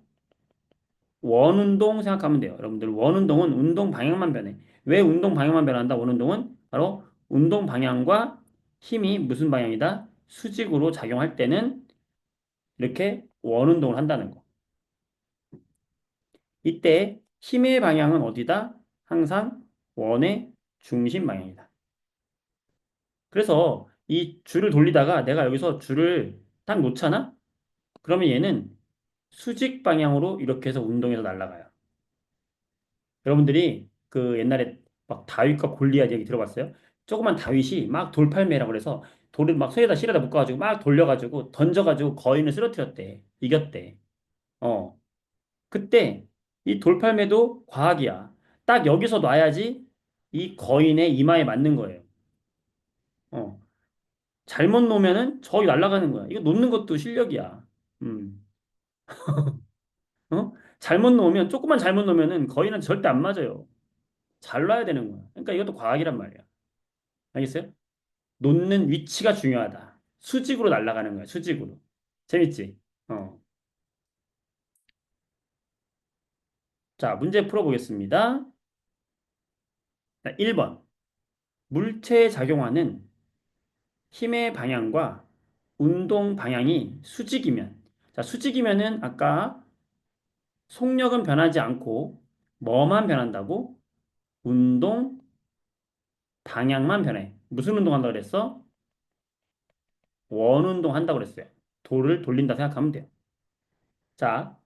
S1: 원운동 생각하면 돼요. 여러분들, 원운동은 운동 방향만 변해. 왜 운동 방향만 변한다? 원운동은 바로 운동 방향과 힘이 무슨 방향이다? 수직으로 작용할 때는 이렇게 원운동을 한다는 거. 이때 힘의 방향은 어디다? 항상 원의 중심 방향이다. 그래서 이 줄을 돌리다가 내가 여기서 줄을 딱 놓잖아? 그러면 얘는 수직 방향으로 이렇게 해서 운동해서 날아가요. 여러분들이 그 옛날에 막 다윗과 골리앗 얘기 들어봤어요? 조그만 다윗이 막 돌팔매라고 그래서 돌을 막 손에다 실에다 묶어가지고 막 돌려가지고 던져가지고 거인을 쓰러뜨렸대. 이겼대. 어. 그때 이 돌팔매도 과학이야. 딱 여기서 놔야지 이 거인의 이마에 맞는 거예요. 어. 잘못 놓으면은 저기 날아가는 거야. 이거 놓는 것도 실력이야. 음. 어? 잘못 놓으면 조금만 잘못 놓으면은 거인은 절대 안 맞아요. 잘 놔야 되는 거야. 그러니까 이것도 과학이란 말이야. 알겠어요? 놓는 위치가 중요하다. 수직으로 날아가는 거야. 수직으로. 재밌지? 어. 자, 문제 풀어보겠습니다. 자, 1번. 물체에 작용하는 힘의 방향과 운동 방향이 수직이면, 자, 수직이면은 아까 속력은 변하지 않고 뭐만 변한다고? 운동 방향만 변해. 무슨 운동 한다고 그랬어? 원운동 한다고 그랬어요. 돌을 돌린다 생각하면 돼요. 자,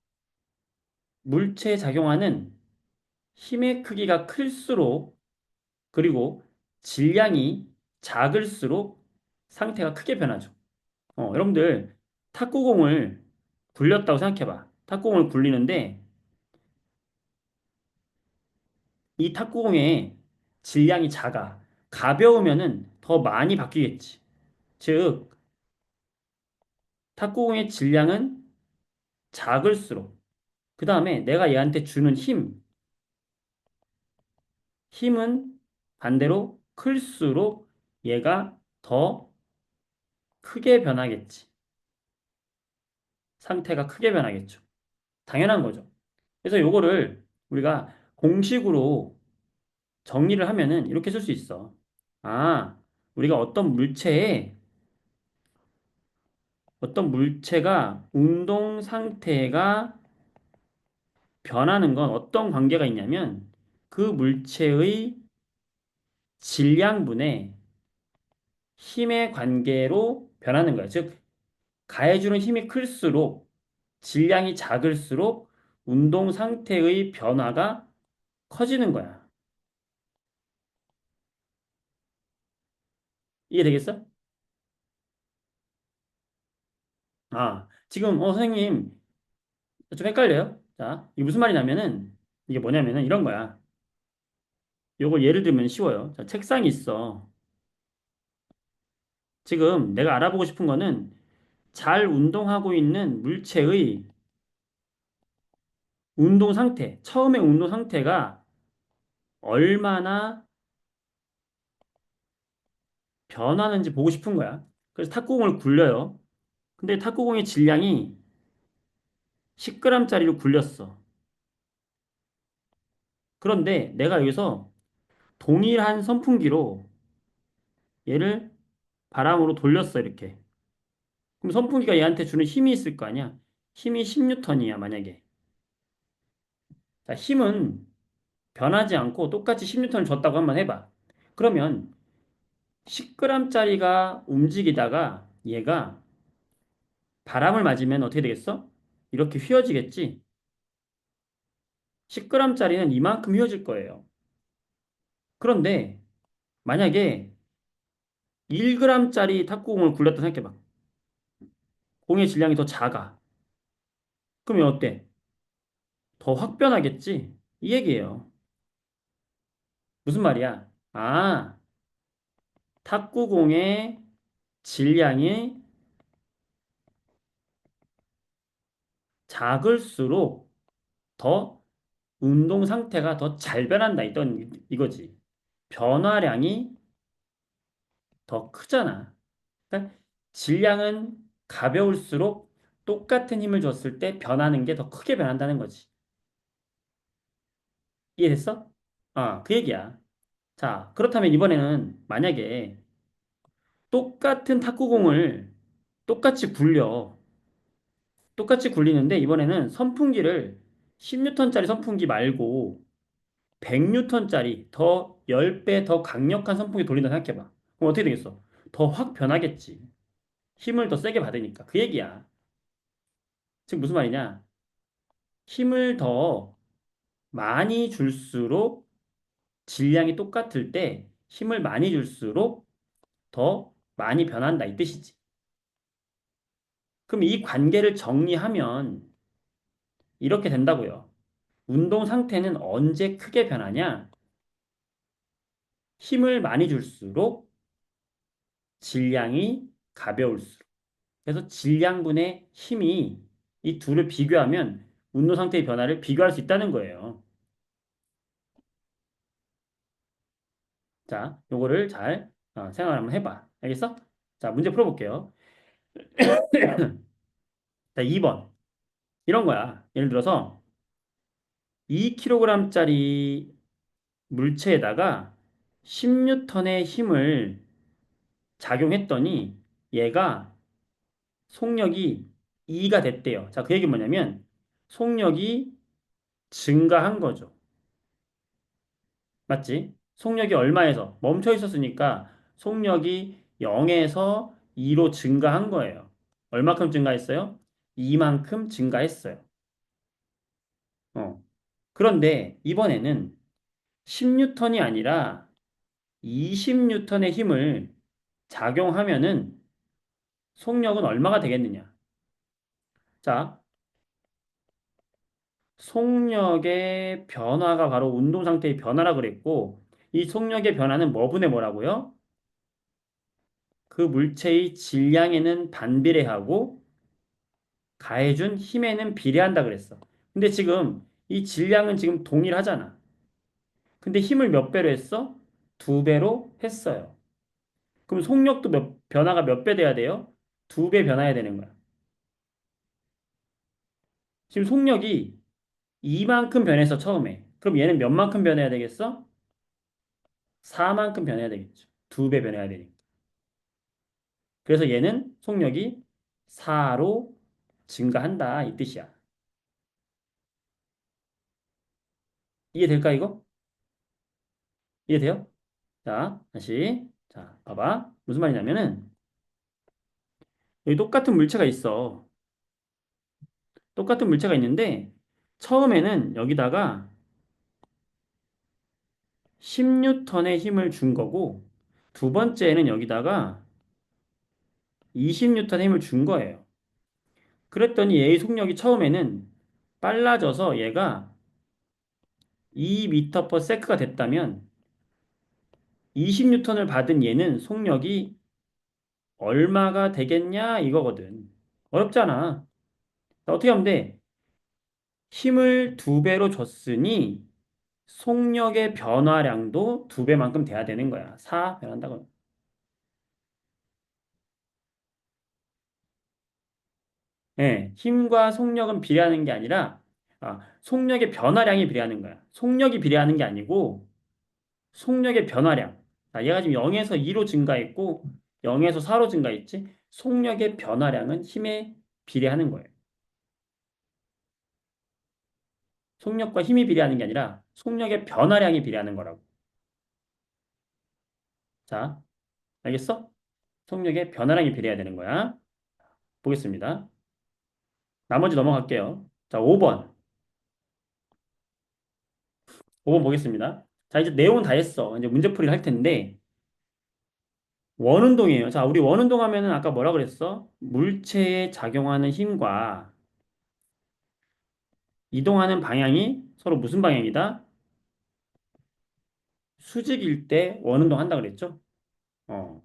S1: 물체에 작용하는 힘의 크기가 클수록 그리고 질량이 작을수록 상태가 크게 변하죠. 여러분들 탁구공을 굴렸다고 생각해봐. 탁구공을 굴리는데 이 탁구공의 질량이 작아. 가벼우면은 더 많이 바뀌겠지. 즉, 탁구공의 질량은 작을수록 그 다음에 내가 얘한테 주는 힘은 반대로 클수록 얘가 더 크게 변하겠지. 상태가 크게 변하겠죠. 당연한 거죠. 그래서 요거를 우리가 공식으로 정리를 하면은 이렇게 쓸 수 있어. 아, 우리가 어떤 물체가 운동 상태가 변하는 건 어떤 관계가 있냐면 그 물체의 질량분의 힘의 관계로 변하는 거야. 즉, 가해주는 힘이 클수록 질량이 작을수록 운동 상태의 변화가 커지는 거야. 이해되겠어? 아, 지금, 선생님, 좀 헷갈려요? 자, 이게 무슨 말이냐면은, 이게 뭐냐면은 이런 거야. 요걸 예를 들면 쉬워요. 자, 책상이 있어. 지금 내가 알아보고 싶은 거는 잘 운동하고 있는 물체의 운동 상태, 처음의 운동 상태가 얼마나 변하는지 보고 싶은 거야. 그래서 탁구공을 굴려요. 근데 탁구공의 질량이 10g짜리로 굴렸어. 그런데 내가 여기서 동일한 선풍기로 얘를 바람으로 돌렸어, 이렇게. 그럼 선풍기가 얘한테 주는 힘이 있을 거 아니야? 힘이 10N이야, 만약에. 자, 힘은 변하지 않고 똑같이 10N을 줬다고 한번 해봐. 그러면 10g짜리가 움직이다가 얘가 바람을 맞으면 어떻게 되겠어? 이렇게 휘어지겠지? 10g짜리는 이만큼 휘어질 거예요. 그런데 만약에 1g짜리 탁구공을 굴렸다 생각해봐. 공의 질량이 더 작아. 그러면 어때? 더 확 변하겠지? 이 얘기예요. 무슨 말이야? 아, 탁구공의 질량이 작을수록 더 운동 상태가 더 잘 변한다. 이던 이거지. 변화량이 더 크잖아. 그러니까 질량은 가벼울수록 똑같은 힘을 줬을 때 변하는 게 더 크게 변한다는 거지. 이해됐어? 아, 그 얘기야. 자, 그렇다면 이번에는 만약에 똑같은 탁구공을 똑같이 굴려. 똑같이 굴리는데 이번에는 선풍기를 10N짜리 선풍기 말고 100N짜리 더 10배 더 강력한 선풍기 돌린다 생각해봐. 그럼 어떻게 되겠어? 더 확 변하겠지. 힘을 더 세게 받으니까. 그 얘기야. 지금 무슨 말이냐? 힘을 더 많이 줄수록 질량이 똑같을 때 힘을 많이 줄수록 더 많이 변한다. 이 뜻이지. 그럼 이 관계를 정리하면 이렇게 된다고요. 운동 상태는 언제 크게 변하냐? 힘을 많이 줄수록 질량이 가벼울수록. 그래서 질량분의 힘이 이 둘을 비교하면 운동 상태의 변화를 비교할 수 있다는 거예요. 자, 요거를 잘 생각을 한번 해봐. 알겠어? 자, 문제 풀어볼게요. 자, 2번. 이런 거야. 예를 들어서 2kg짜리 물체에다가 10N의 힘을 작용했더니 얘가 속력이 2가 됐대요. 자, 그 얘기 뭐냐면 속력이 증가한 거죠. 맞지? 속력이 얼마에서 멈춰 있었으니까 속력이 0에서 2로 증가한 거예요. 얼마큼 증가했어요? 2만큼 증가했어요. 어. 그런데 이번에는 10N이 아니라 20N의 힘을 작용하면은 속력은 얼마가 되겠느냐? 자, 속력의 변화가 바로 운동 상태의 변화라 그랬고, 이 속력의 변화는 뭐분의 뭐라고요? 그 물체의 질량에는 반비례하고 가해준 힘에는 비례한다 그랬어. 근데 지금 이 질량은 지금 동일하잖아. 근데 힘을 몇 배로 했어? 두 배로 했어요. 그럼 속력도 변화가 몇 배 돼야 돼요? 두 배 변화해야 되는 거야. 지금 속력이 이만큼 변했어, 처음에. 그럼 얘는 몇 만큼 변해야 되겠어? 4만큼 변해야 되겠죠. 두 배 변해야 되니까. 그래서 얘는 속력이 4로 증가한다. 이 뜻이야. 이해될까, 이거? 이해돼요? 자, 다시. 자, 봐봐. 무슨 말이냐면은, 여기 똑같은 물체가 있어. 똑같은 물체가 있는데, 처음에는 여기다가 10N의 힘을 준 거고, 두 번째에는 여기다가 20N의 힘을 준 거예요. 그랬더니 얘의 속력이 처음에는 빨라져서 얘가 2m/s가 됐다면, 20N을 받은 얘는 속력이 얼마가 되겠냐 이거거든. 어렵잖아. 어떻게 하면 돼? 힘을 두 배로 줬으니 속력의 변화량도 두 배만큼 돼야 되는 거야. 4 변한다고. 예, 힘과 속력은 비례하는 게 아니라 속력의 변화량이 비례하는 거야. 속력이 비례하는 게 아니고 속력의 변화량. 얘가 지금 0에서 2로 증가했고 0에서 4로 증가했지. 속력의 변화량은 힘에 비례하는 거예요. 속력과 힘이 비례하는 게 아니라 속력의 변화량이 비례하는 거라고. 자, 알겠어? 속력의 변화량이 비례해야 되는 거야. 보겠습니다. 나머지 넘어갈게요. 자, 5번. 5번 보겠습니다. 자, 이제 내용은 다 했어. 이제 문제풀이를 할 텐데, 원운동이에요. 자, 우리 원운동 하면은 아까 뭐라 그랬어? 물체에 작용하는 힘과 이동하는 방향이 서로 무슨 방향이다? 수직일 때 원운동 한다 그랬죠? 어.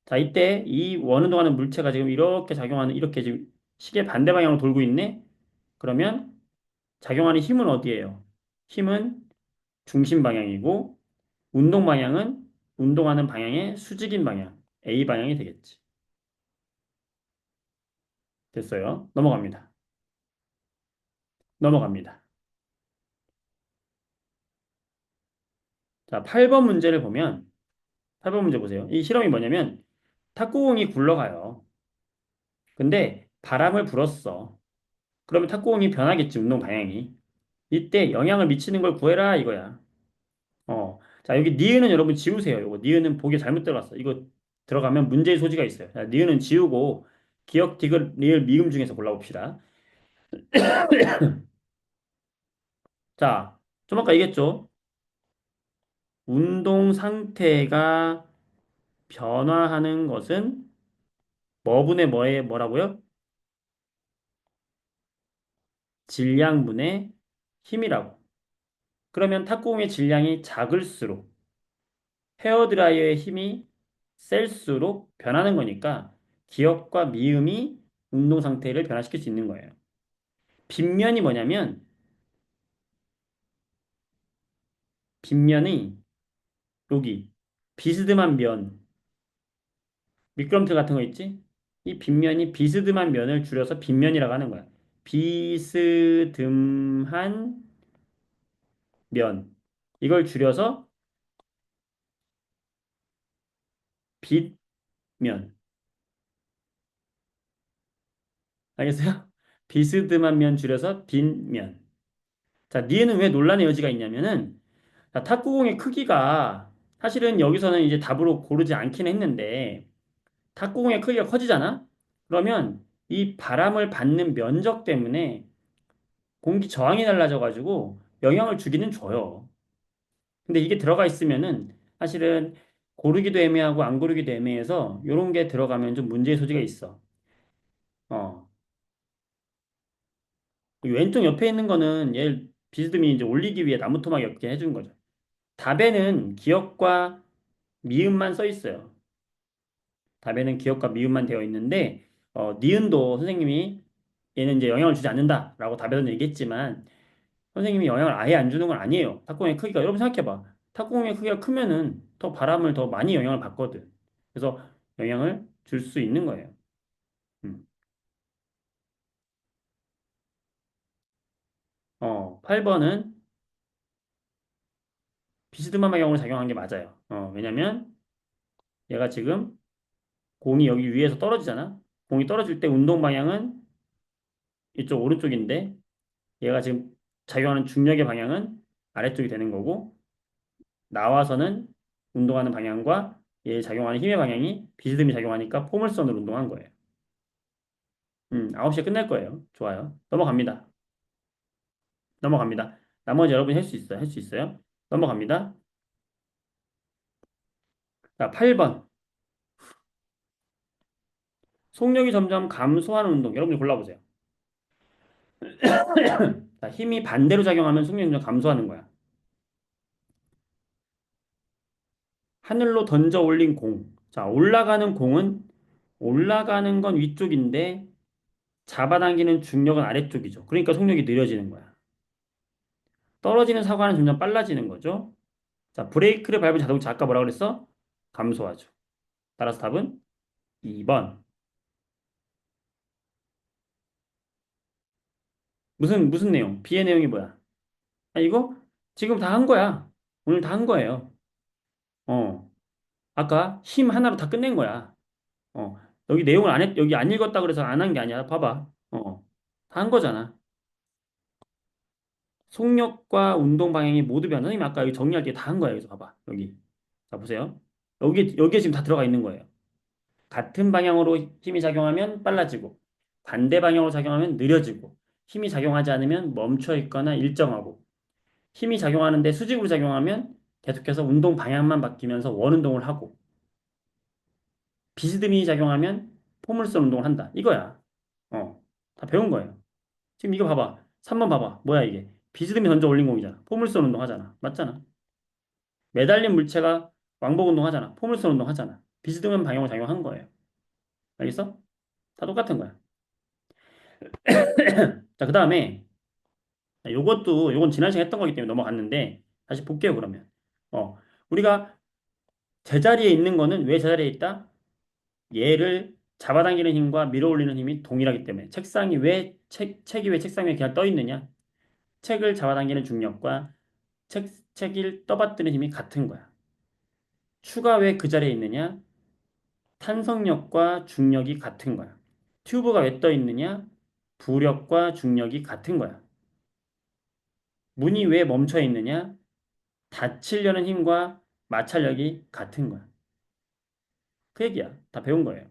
S1: 자, 이때 이 원운동하는 물체가 지금 이렇게 작용하는, 이렇게 지금 시계 반대 방향으로 돌고 있네? 그러면 작용하는 힘은 어디예요? 힘은 중심 방향이고, 운동 방향은 운동하는 방향의 수직인 방향, A 방향이 되겠지. 됐어요. 넘어갑니다. 넘어갑니다. 자, 8번 문제를 보면, 8번 문제 보세요. 이 실험이 뭐냐면, 탁구공이 굴러가요. 근데 바람을 불었어. 그러면 탁구공이 변하겠지, 운동 방향이. 이때 영향을 미치는 걸 구해라, 이거야. 자, 여기 니은은 여러분 지우세요. 이거 니은은 보기 잘못 들어갔어. 이거 들어가면 문제의 소지가 있어요. 자, 니은은 지우고, 기역, 디귿, 리을, 미음 중에서 골라봅시다. 자, 좀 아까 얘기했죠? 운동 상태가 변화하는 것은 뭐분의 뭐에 뭐라고요? 질량분의 힘이라고. 그러면 탁구공의 질량이 작을수록 헤어드라이어의 힘이 셀수록 변하는 거니까 기억과 미음이 운동 상태를 변화시킬 수 있는 거예요. 빗면이 뭐냐면 빗면이 여기 비스듬한 면, 미끄럼틀 같은 거 있지? 이 빗면이 비스듬한 면을 줄여서 빗면이라고 하는 거야. 비스듬한 면. 이걸 줄여서 빗면. 알겠어요? 비스듬한 면 줄여서 빗면. 자, 니에는 왜 논란의 여지가 있냐면은 자, 탁구공의 크기가 사실은 여기서는 이제 답으로 고르지 않긴 했는데 탁구공의 크기가 커지잖아? 그러면 이 바람을 받는 면적 때문에 공기 저항이 달라져가지고 영향을 주기는 줘요. 근데 이게 들어가 있으면은 사실은 고르기도 애매하고 안 고르기도 애매해서 이런 게 들어가면 좀 문제의 소지가 있어. 어. 그 왼쪽 옆에 있는 거는 얘 비스듬히 이제 올리기 위해 나무 토막 엮게 해준 거죠. 답에는 기억과 미음만 써 있어요. 답에는 기억과 미음만 되어 있는데 니은도 선생님이 얘는 이제 영향을 주지 않는다라고 답에서 얘기했지만 선생님이 영향을 아예 안 주는 건 아니에요. 탁구공의 크기가 여러분 생각해봐. 탁구공의 크기가 크면은 더 바람을 더 많이 영향을 받거든. 그래서 영향을 줄 수 있는 거예요. 8번은 비스듬한 방향으로 작용한 게 맞아요. 왜냐면 얘가 지금 공이 여기 위에서 떨어지잖아. 공이 떨어질 때 운동 방향은 이쪽 오른쪽인데 얘가 지금 작용하는 중력의 방향은 아래쪽이 되는 거고 나와서는 운동하는 방향과 얘 작용하는 힘의 방향이 비스듬히 작용하니까 포물선으로 운동한 거예요. 9시에 끝날 거예요. 좋아요. 넘어갑니다. 넘어갑니다. 나머지 여러분이 할 수 있어요. 할 수 있어요. 넘어갑니다. 자, 8번. 속력이 점점 감소하는 운동. 여러분이 골라보세요. 자, 힘이 반대로 작용하면 속력이 점점 감소하는 거야. 하늘로 던져 올린 공. 자, 올라가는 건 위쪽인데 잡아당기는 중력은 아래쪽이죠. 그러니까 속력이 느려지는 거야. 떨어지는 사고는 점점 빨라지는 거죠. 자, 브레이크를 밟은 자동차 아까 뭐라 그랬어? 감소하죠. 따라서 답은 2번. 무슨 내용? B의 내용이 뭐야? 아, 이거 지금 다 한 거야. 오늘 다 한 거예요. 어. 아까 힘 하나로 다 끝낸 거야. 어. 여기 내용을 여기 안 읽었다 그래서 안 한 게 아니야. 봐봐. 다 한 거잖아. 속력과 운동 방향이 모두 변화. 선생님 아까 여기 정리할 때 다 한 거예요. 그래서 봐봐. 여기. 자, 보세요. 여기에 지금 다 들어가 있는 거예요. 같은 방향으로 힘이 작용하면 빨라지고, 반대 방향으로 작용하면 느려지고, 힘이 작용하지 않으면 멈춰 있거나 일정하고, 힘이 작용하는데 수직으로 작용하면 계속해서 운동 방향만 바뀌면서 원운동을 하고, 비스듬히 작용하면 포물선 운동을 한다. 이거야. 다 배운 거예요. 지금 이거 봐봐. 3번 봐봐. 뭐야 이게? 비스듬히 던져 올린 공이잖아. 포물선 운동 하잖아. 맞잖아. 매달린 물체가 왕복 운동 하잖아. 포물선 운동 하잖아. 비스듬한 방향으로 작용한 거예요. 알겠어? 다 똑같은 거야. 자, 그 다음에 요건 지난 시간에 했던 거기 때문에 넘어갔는데 다시 볼게요, 그러면. 어, 우리가 제자리에 있는 거는 왜 제자리에 있다? 얘를 잡아당기는 힘과 밀어 올리는 힘이 동일하기 때문에 책이 왜 책상 위에 그냥 떠 있느냐? 책을 잡아당기는 중력과 책을 떠받드는 힘이 같은 거야. 추가 왜 그 자리에 있느냐? 탄성력과 중력이 같은 거야. 튜브가 왜 떠 있느냐? 부력과 중력이 같은 거야. 문이 왜 멈춰 있느냐? 닫히려는 힘과 마찰력이 같은 거야. 그 얘기야. 다 배운 거예요.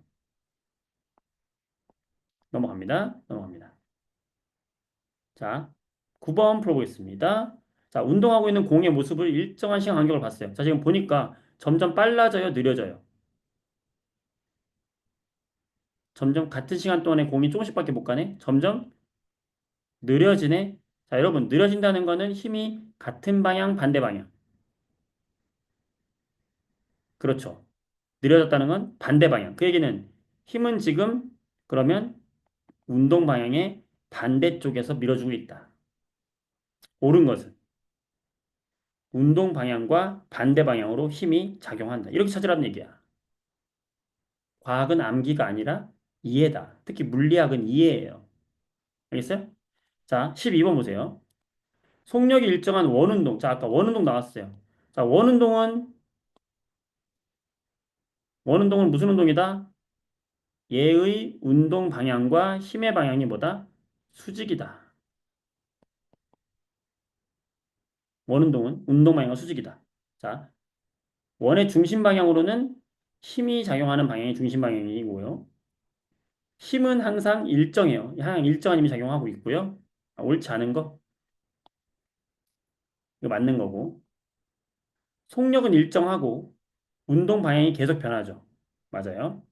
S1: 넘어갑니다. 넘어갑니다. 자, 9번 풀어보겠습니다. 자, 운동하고 있는 공의 모습을 일정한 시간 간격을 봤어요. 자, 지금 보니까 점점 빨라져요, 느려져요. 점점 같은 시간 동안에 공이 조금씩밖에 못 가네. 점점 느려지네. 자, 여러분, 느려진다는 거는 힘이 같은 방향, 반대 방향. 그렇죠. 느려졌다는 건 반대 방향. 그 얘기는 힘은 지금 그러면 운동 방향의 반대쪽에서 밀어주고 있다. 옳은 것은 운동 방향과 반대 방향으로 힘이 작용한다. 이렇게 찾으라는 얘기야. 과학은 암기가 아니라 이해다. 특히 물리학은 이해예요. 알겠어요? 자, 12번 보세요. 속력이 일정한 원운동. 자, 아까 원운동 나왔어요. 자, 원운동은 무슨 운동이다? 얘의 운동 방향과 힘의 방향이 뭐다? 수직이다. 원운동은 운동 방향과 수직이다. 자, 원의 중심 방향으로는 힘이 작용하는 방향이 중심 방향이고요. 힘은 항상 일정해요. 항상 일정한 힘이 작용하고 있고요. 옳지 않은 거, 이거 맞는 거고. 속력은 일정하고 운동 방향이 계속 변하죠. 맞아요.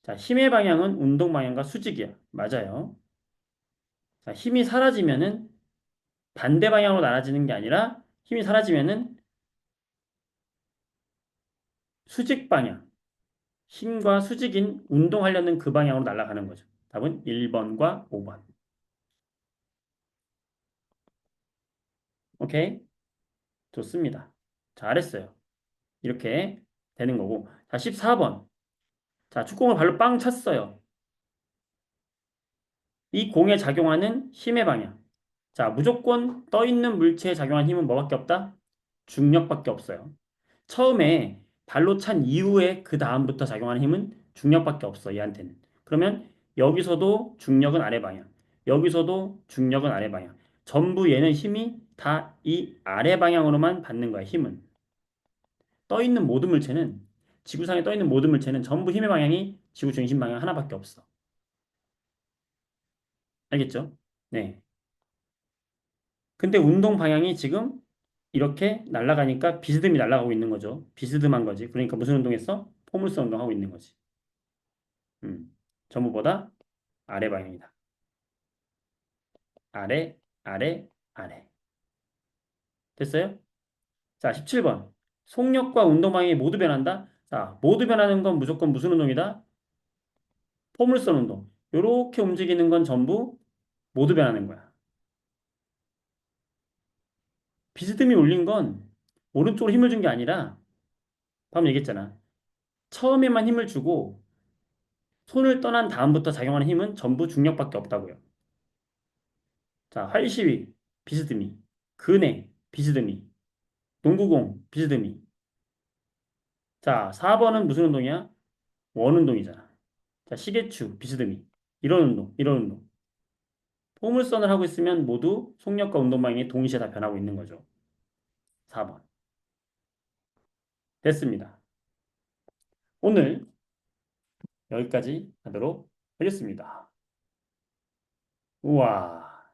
S1: 자, 힘의 방향은 운동 방향과 수직이야. 맞아요. 자, 힘이 사라지면은 반대 방향으로 날아지는 게 아니라 힘이 사라지면은 수직 방향, 힘과 수직인 운동하려는 그 방향으로 날아가는 거죠. 답은 1번과 5번. 오케이? 좋습니다. 잘했어요. 이렇게 되는 거고. 자, 14번. 자, 축구공을 발로 빵 찼어요. 이 공에 작용하는 힘의 방향. 자, 무조건 떠 있는 물체에 작용하는 힘은 뭐밖에 없다? 중력밖에 없어요. 처음에 발로 찬 이후에 그 다음부터 작용하는 힘은 중력밖에 없어, 얘한테는. 그러면 여기서도 중력은 아래 방향. 여기서도 중력은 아래 방향. 전부 얘는 힘이 다 이 아래 방향으로만 받는 거야, 힘은. 떠 있는 모든 물체는, 지구상에 떠 있는 모든 물체는 전부 힘의 방향이 지구 중심 방향 하나밖에 없어. 알겠죠? 네. 근데 운동 방향이 지금 이렇게 날아가니까 비스듬히 날아가고 있는 거죠. 비스듬한 거지. 그러니까 무슨 운동했어? 포물선 운동하고 있는 거지. 전부보다 아래 방향이다. 아래, 아래, 아래. 됐어요? 자, 17번. 속력과 운동 방향이 모두 변한다? 자, 모두 변하는 건 무조건 무슨 운동이다? 포물선 운동. 이렇게 움직이는 건 전부 모두 변하는 거야. 비스듬히 올린 건 오른쪽으로 힘을 준 게 아니라 방금 얘기했잖아. 처음에만 힘을 주고 손을 떠난 다음부터 작용하는 힘은 전부 중력밖에 없다고요. 자, 활시위, 비스듬히. 그네, 비스듬히. 농구공, 비스듬히. 자, 4번은 무슨 운동이야? 원운동이잖아. 자, 시계추, 비스듬히. 이런 운동, 이런 운동. 포물선을 하고 있으면 모두 속력과 운동 방향이 동시에 다 변하고 있는 거죠. 4번. 됐습니다. 오늘 여기까지 하도록 하겠습니다. 우와.